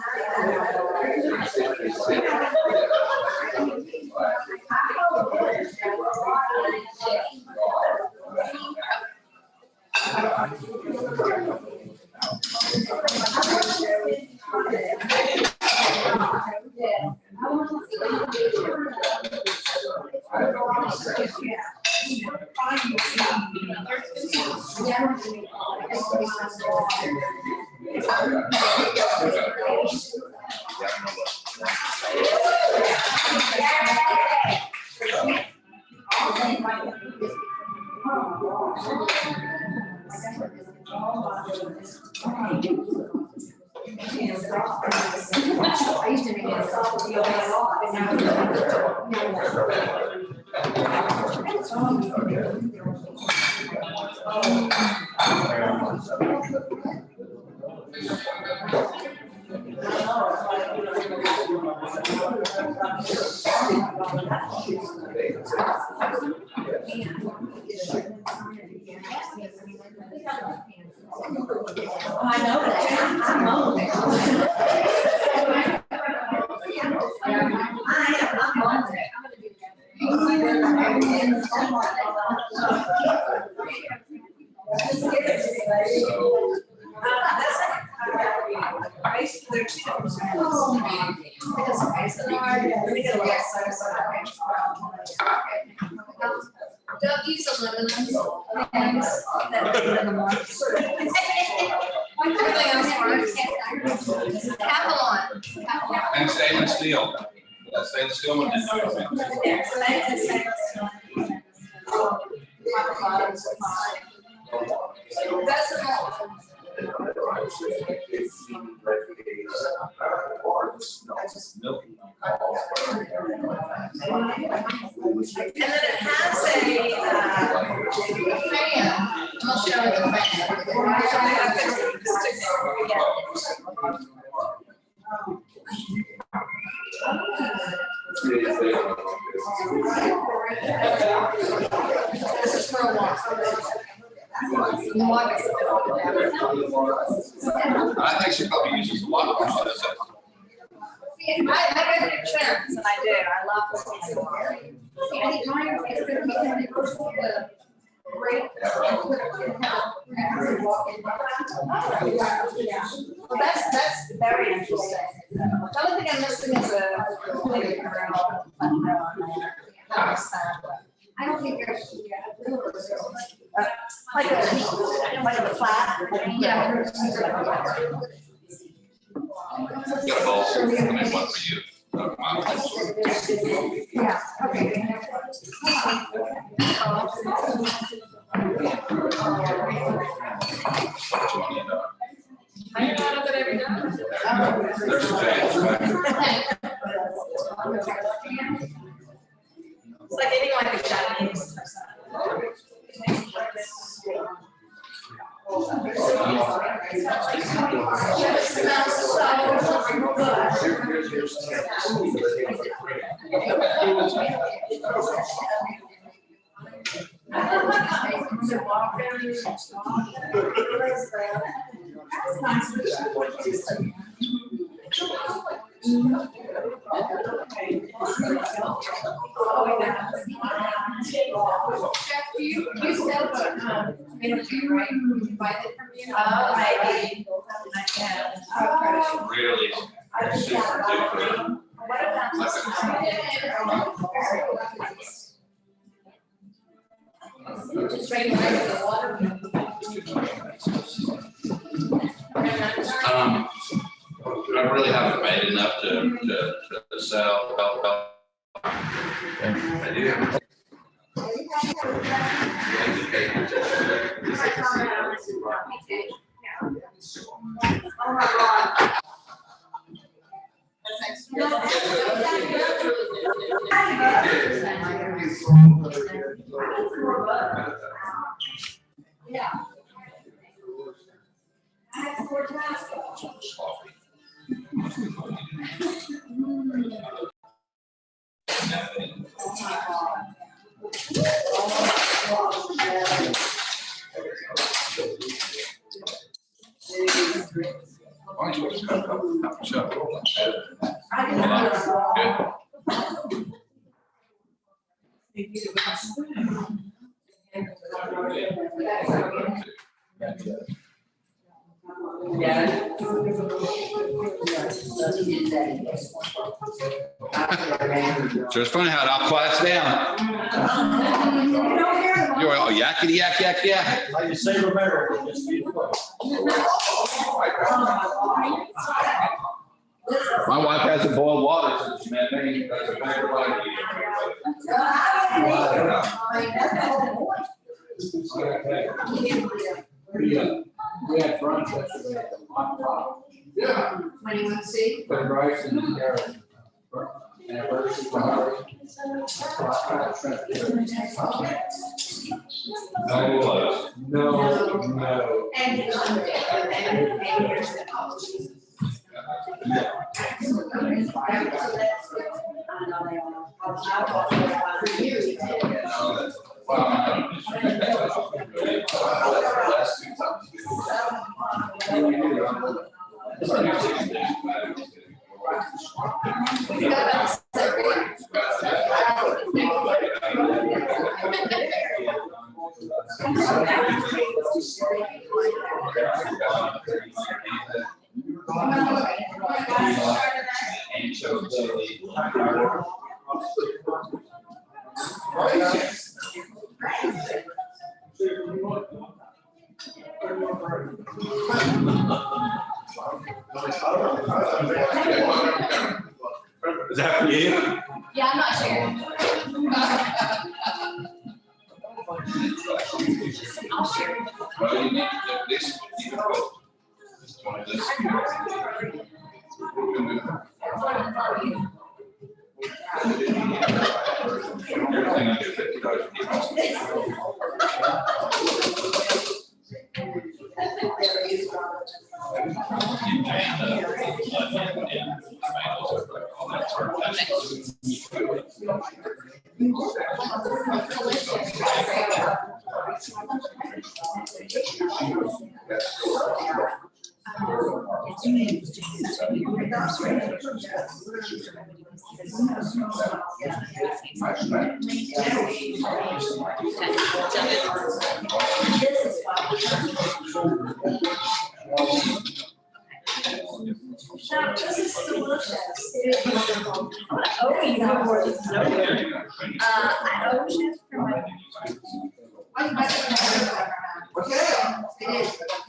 I know that. I'm on it. They're two different Don't use aluminum. Everything else works. Teflon. And stainless steel. That stainless steel one didn't know. That's a And then it has a fan. I'll show you the This is for a walk. I think she probably uses a lot of them. I go through trends and I do. I love listening to Well, that's very interesting. The only thing I'm missing is a I don't think there's. like a flat. Yeah. Got a ball, I mean, one for you. Yeah, okay. I don't know that every time. There's a change, right? It's like eating like a Japanese person. It smells so Chef, do you sell the, do you buy it from you? Maybe. I can. Really super duper. Just right next to the water. I really haven't made enough to sell. I do. Yeah. Why don't you just cut up, shut up. So it's funny how it all quiets down. You're all yakety yak yak yak. Like you say, Romero, just beautiful. My wife hasn't boiled water since she met me. That's a favorite life. We had brunch yesterday at the hot pot. Yeah. What do you want to see? But rice and carrot. Anniversary for her. No. Wow. last two Is that for you? Yeah, I'm not sure. I'll share. Well, you need this, you can put this one of this. Everything under This is delicious.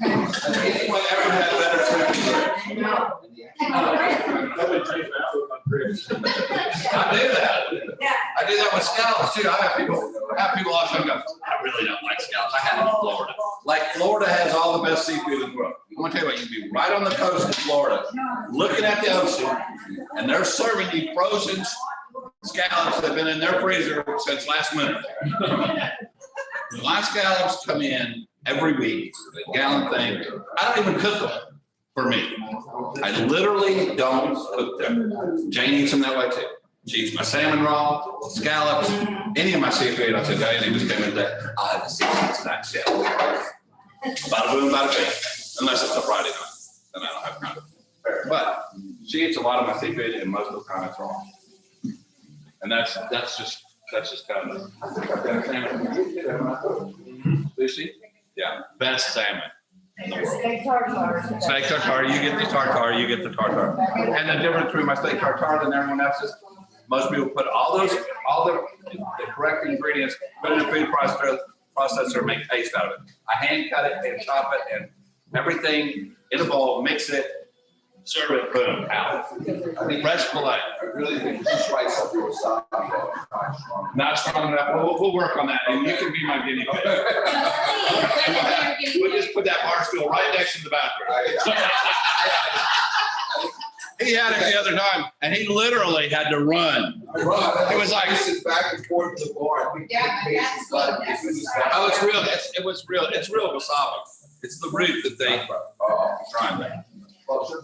Anyone ever had better food? I do that. I do that with scallops too. I have people all the time go, I really don't like scallops. I had them in Florida. Like Florida has all the best seafood in the world. I'm gonna tell you what, you'd be right on the coast of Florida, looking at the ocean, and they're serving you frozen scallops that have been in their freezer since last winter. My scallops come in every week, a gallon thing. I don't even cook them for me. I literally don't cook them. Jane eats them that way too. She eats my salmon raw, scallops, any of my seafood. I said, Jane, they just came in today. I have a seafood tonight, chef. Bada boom, bada bing. Unless it's a Friday night, then I don't have time. But she eats a lot of my seafood, and most of the time it's raw. And that's just kind of Lucy? Yeah, best salmon in the world. Steak tartare. Steak tartare, you get the tartare, you get the tartare. And the difference between my steak tartare and everyone else's, most people put all the correct ingredients, put it in a food processor, make paste out of it. I hand cut it and chop it and everything in a bowl, mix it, serve it, boom, out. I think Fresh filet. I really think you should try something with wasabi. Not strong enough. We'll work on that, and you can be my guinea pig. We'll just put that bar stool right next to the bathroom. He had it the other time, and he literally had to run. It was like sit back and forth to the bar. Yeah, that's what- Oh, it's real. It's real wasabi. It's the root that they try there. Well, so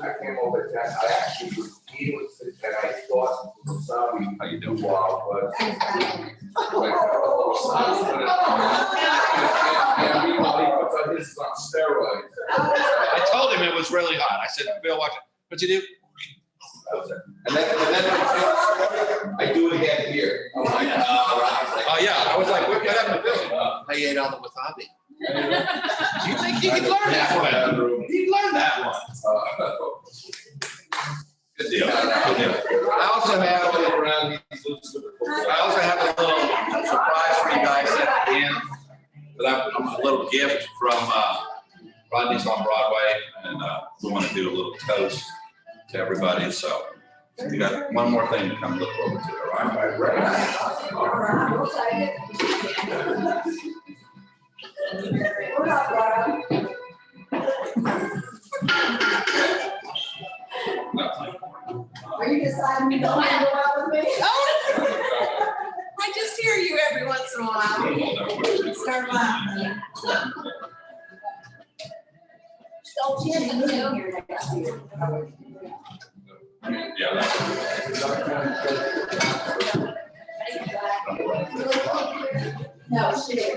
I came over and I actually was eating with it and I thought wasabi. How you doing? Wow, but. And meanwhile, he puts on his on steroids. I told him it was really hot. I said, Bill, watch it. What'd you do? And then I do it again here. I'm like, Oh, yeah. I was like, what happened to Bill? I ate all the wasabi. Do you think he could learn that one? He learned that one. Good deal. Good deal. I also have a little surprise for you guys at the end. But I'm a little gift from Rodney's on Broadway, and we want to do a little toast to everybody. So you got one more thing to come look forward to, all right? All right, we'll take it. We're not right. Are you deciding you don't want to go out with me? I just hear you every once in a while. Start laughing. So she has to move here next year. Yeah. No, she is.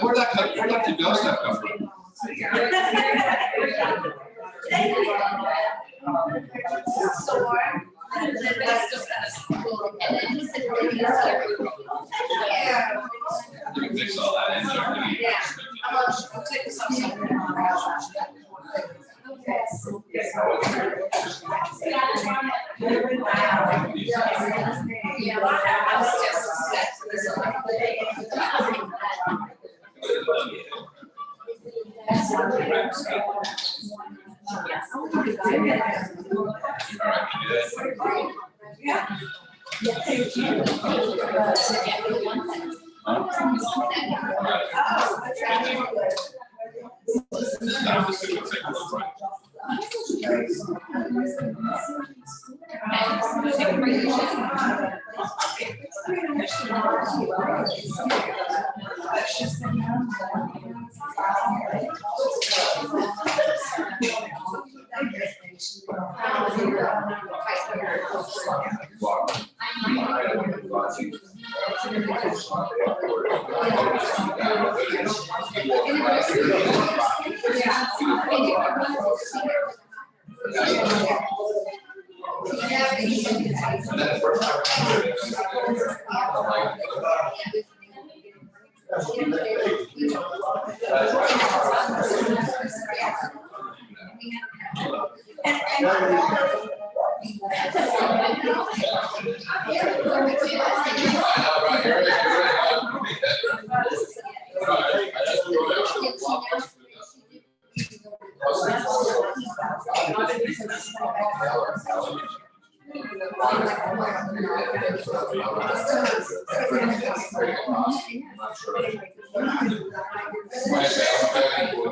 Where'd that go stuff come from? You can mix all that in there.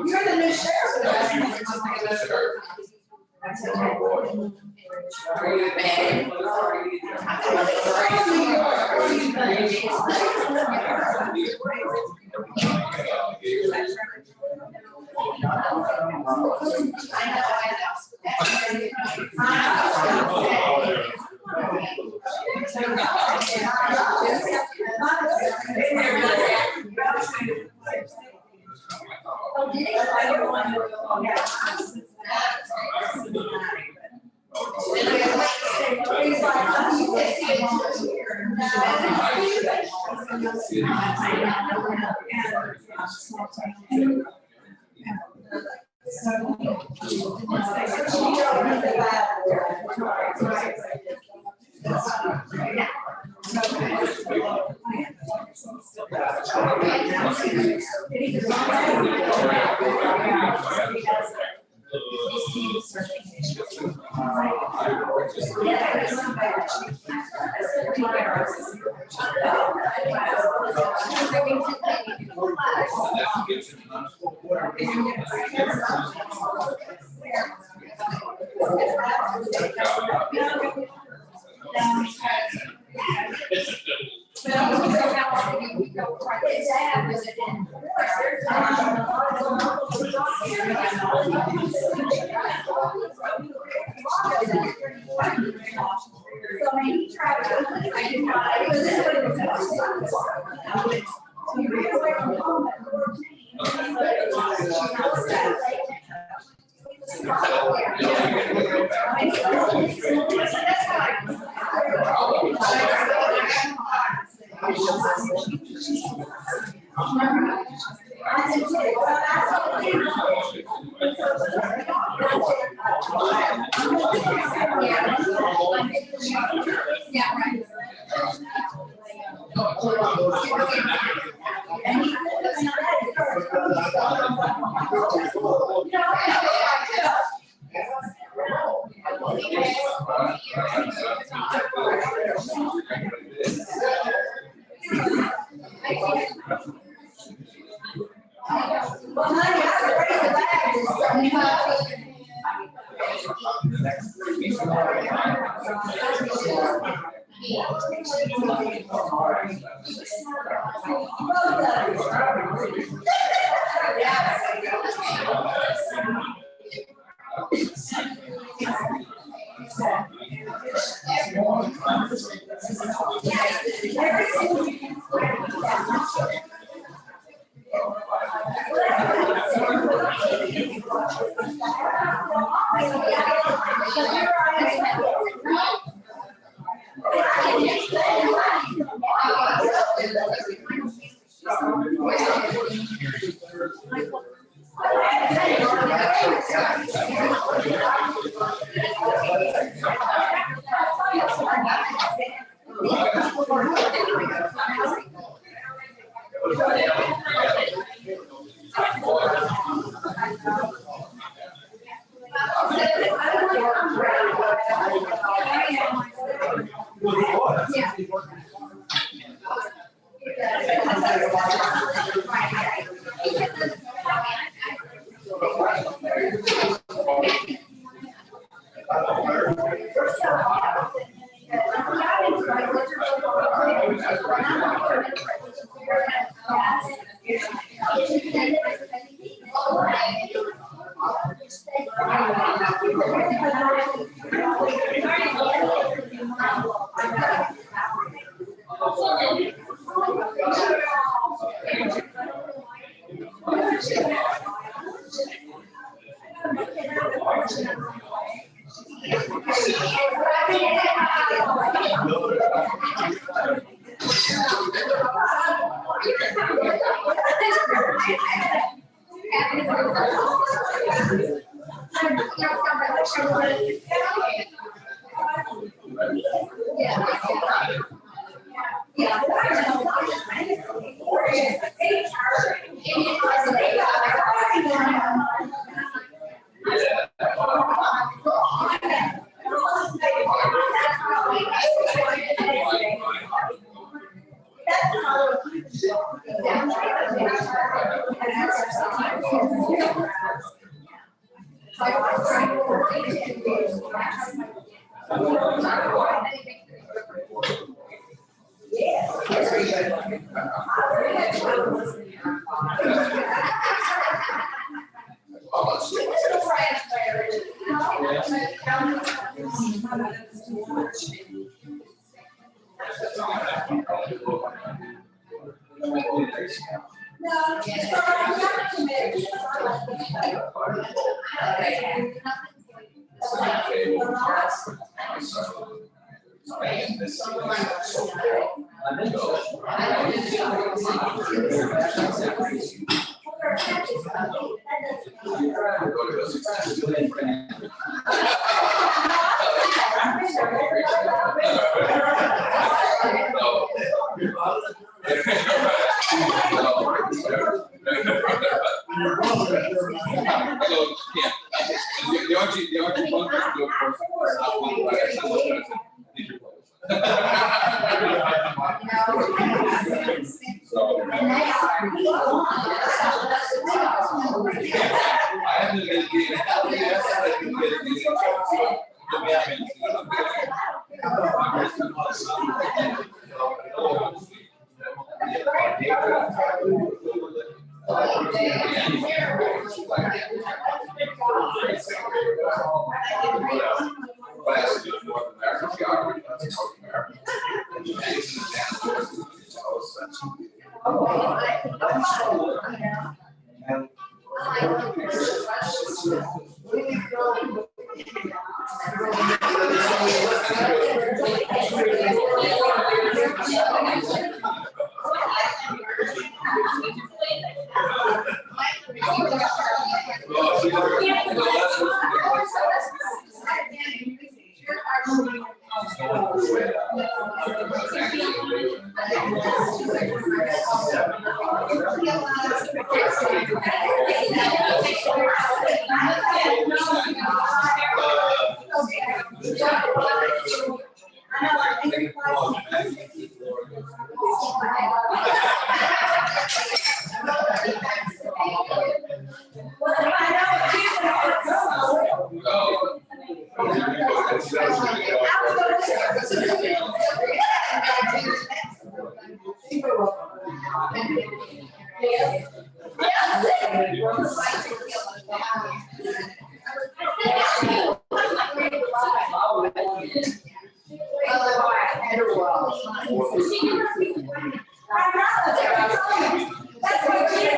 You're the new sheriff. That's what she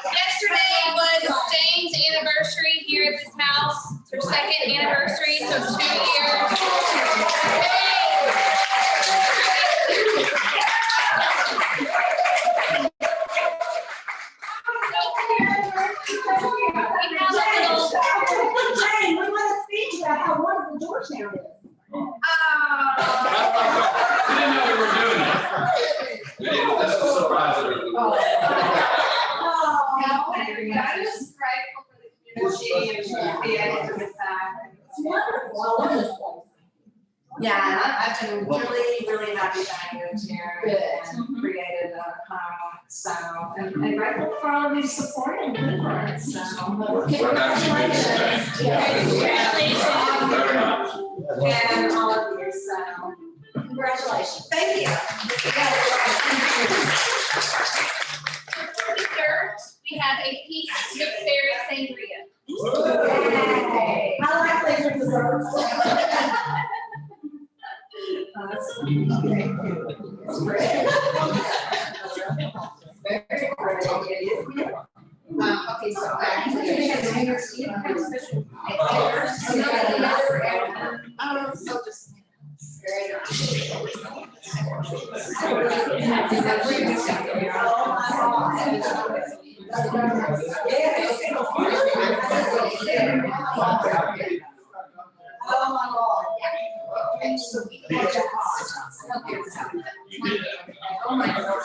Yesterday was James' anniversary here at this house. It's her second anniversary, so 2 years. Jane, we want a speech about how wonderful Georgetown is. I didn't know we were doing that. That's a surprise. I'm just grateful for the community and to be able to give back. It's wonderful. I love this place. Yeah, and I've been really happy that I moved here and created a home, so, and grateful for all of you supporting Bleubird, so. Congratulations. And all of you, so. Congratulations. Thank you. For dessert, we have a peach mixed berry sangria. Yay. I like flavor desserts. That's okay, so oh my Lord. Okay, so we can get your heart. Oh my God.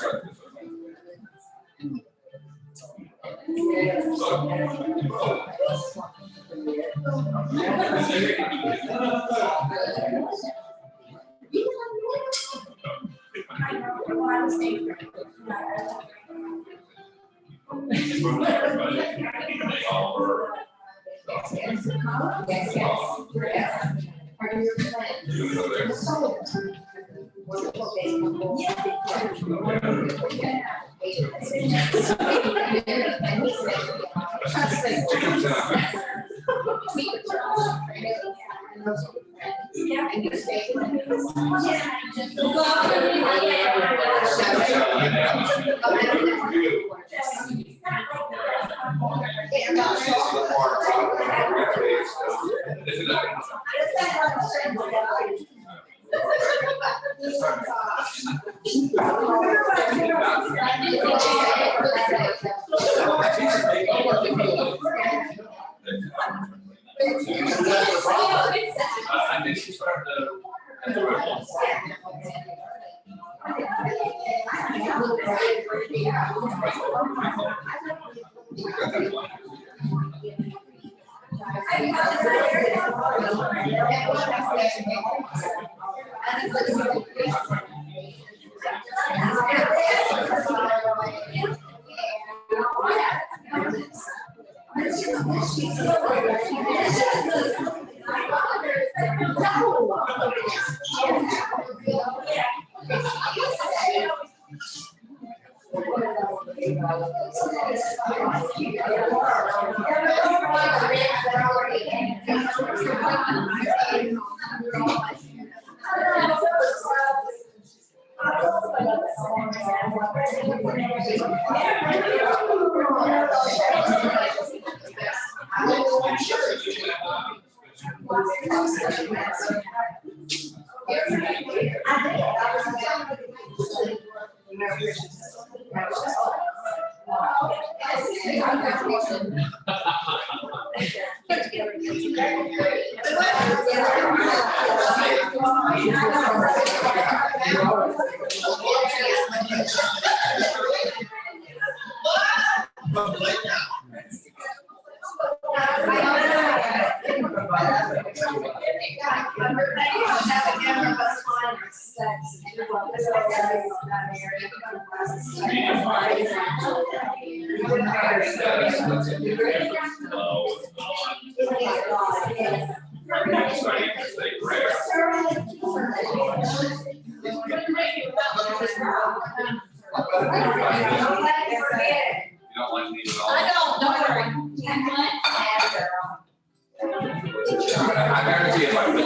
I guarantee if I put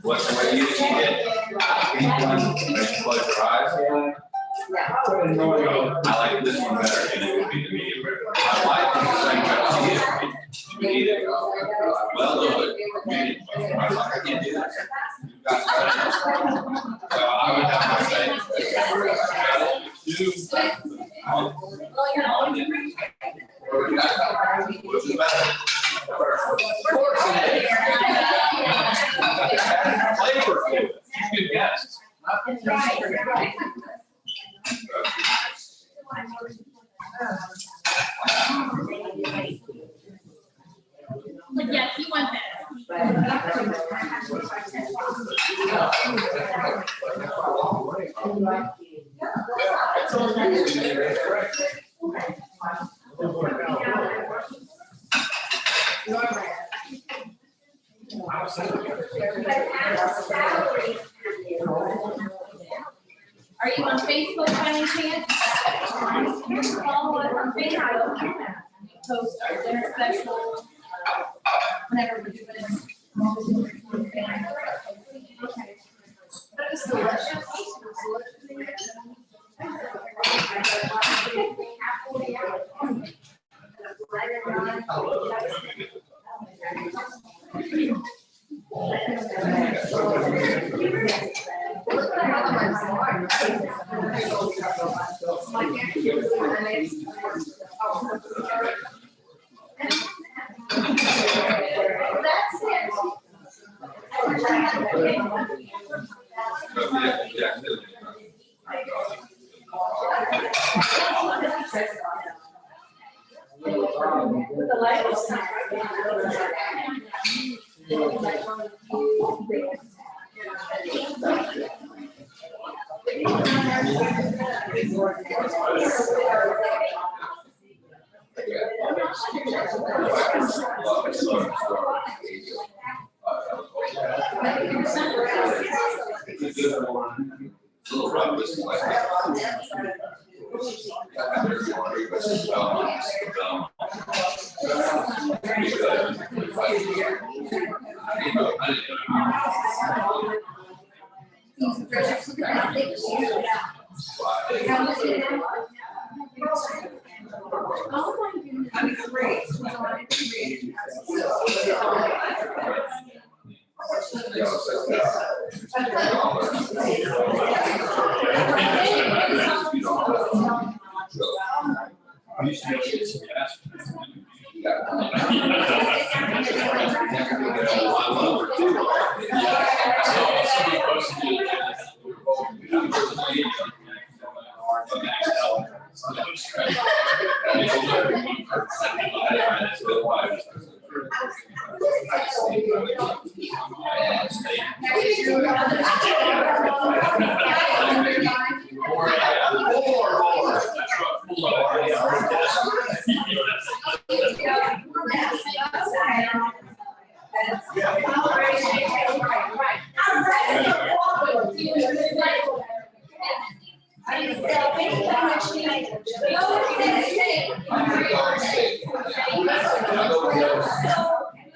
what the way you did, close your eyes. I like this one better, and it would be the medium rare. I like the same kind of you need it well done, medium well. I can't do that. So I would have my say. Which is better. Flavor. Good guess. But yes, you want that. Are you on Facebook by any chance? Follow us on Facebook. Post our dinner special. Whenever we do it. Okay. But it was delicious.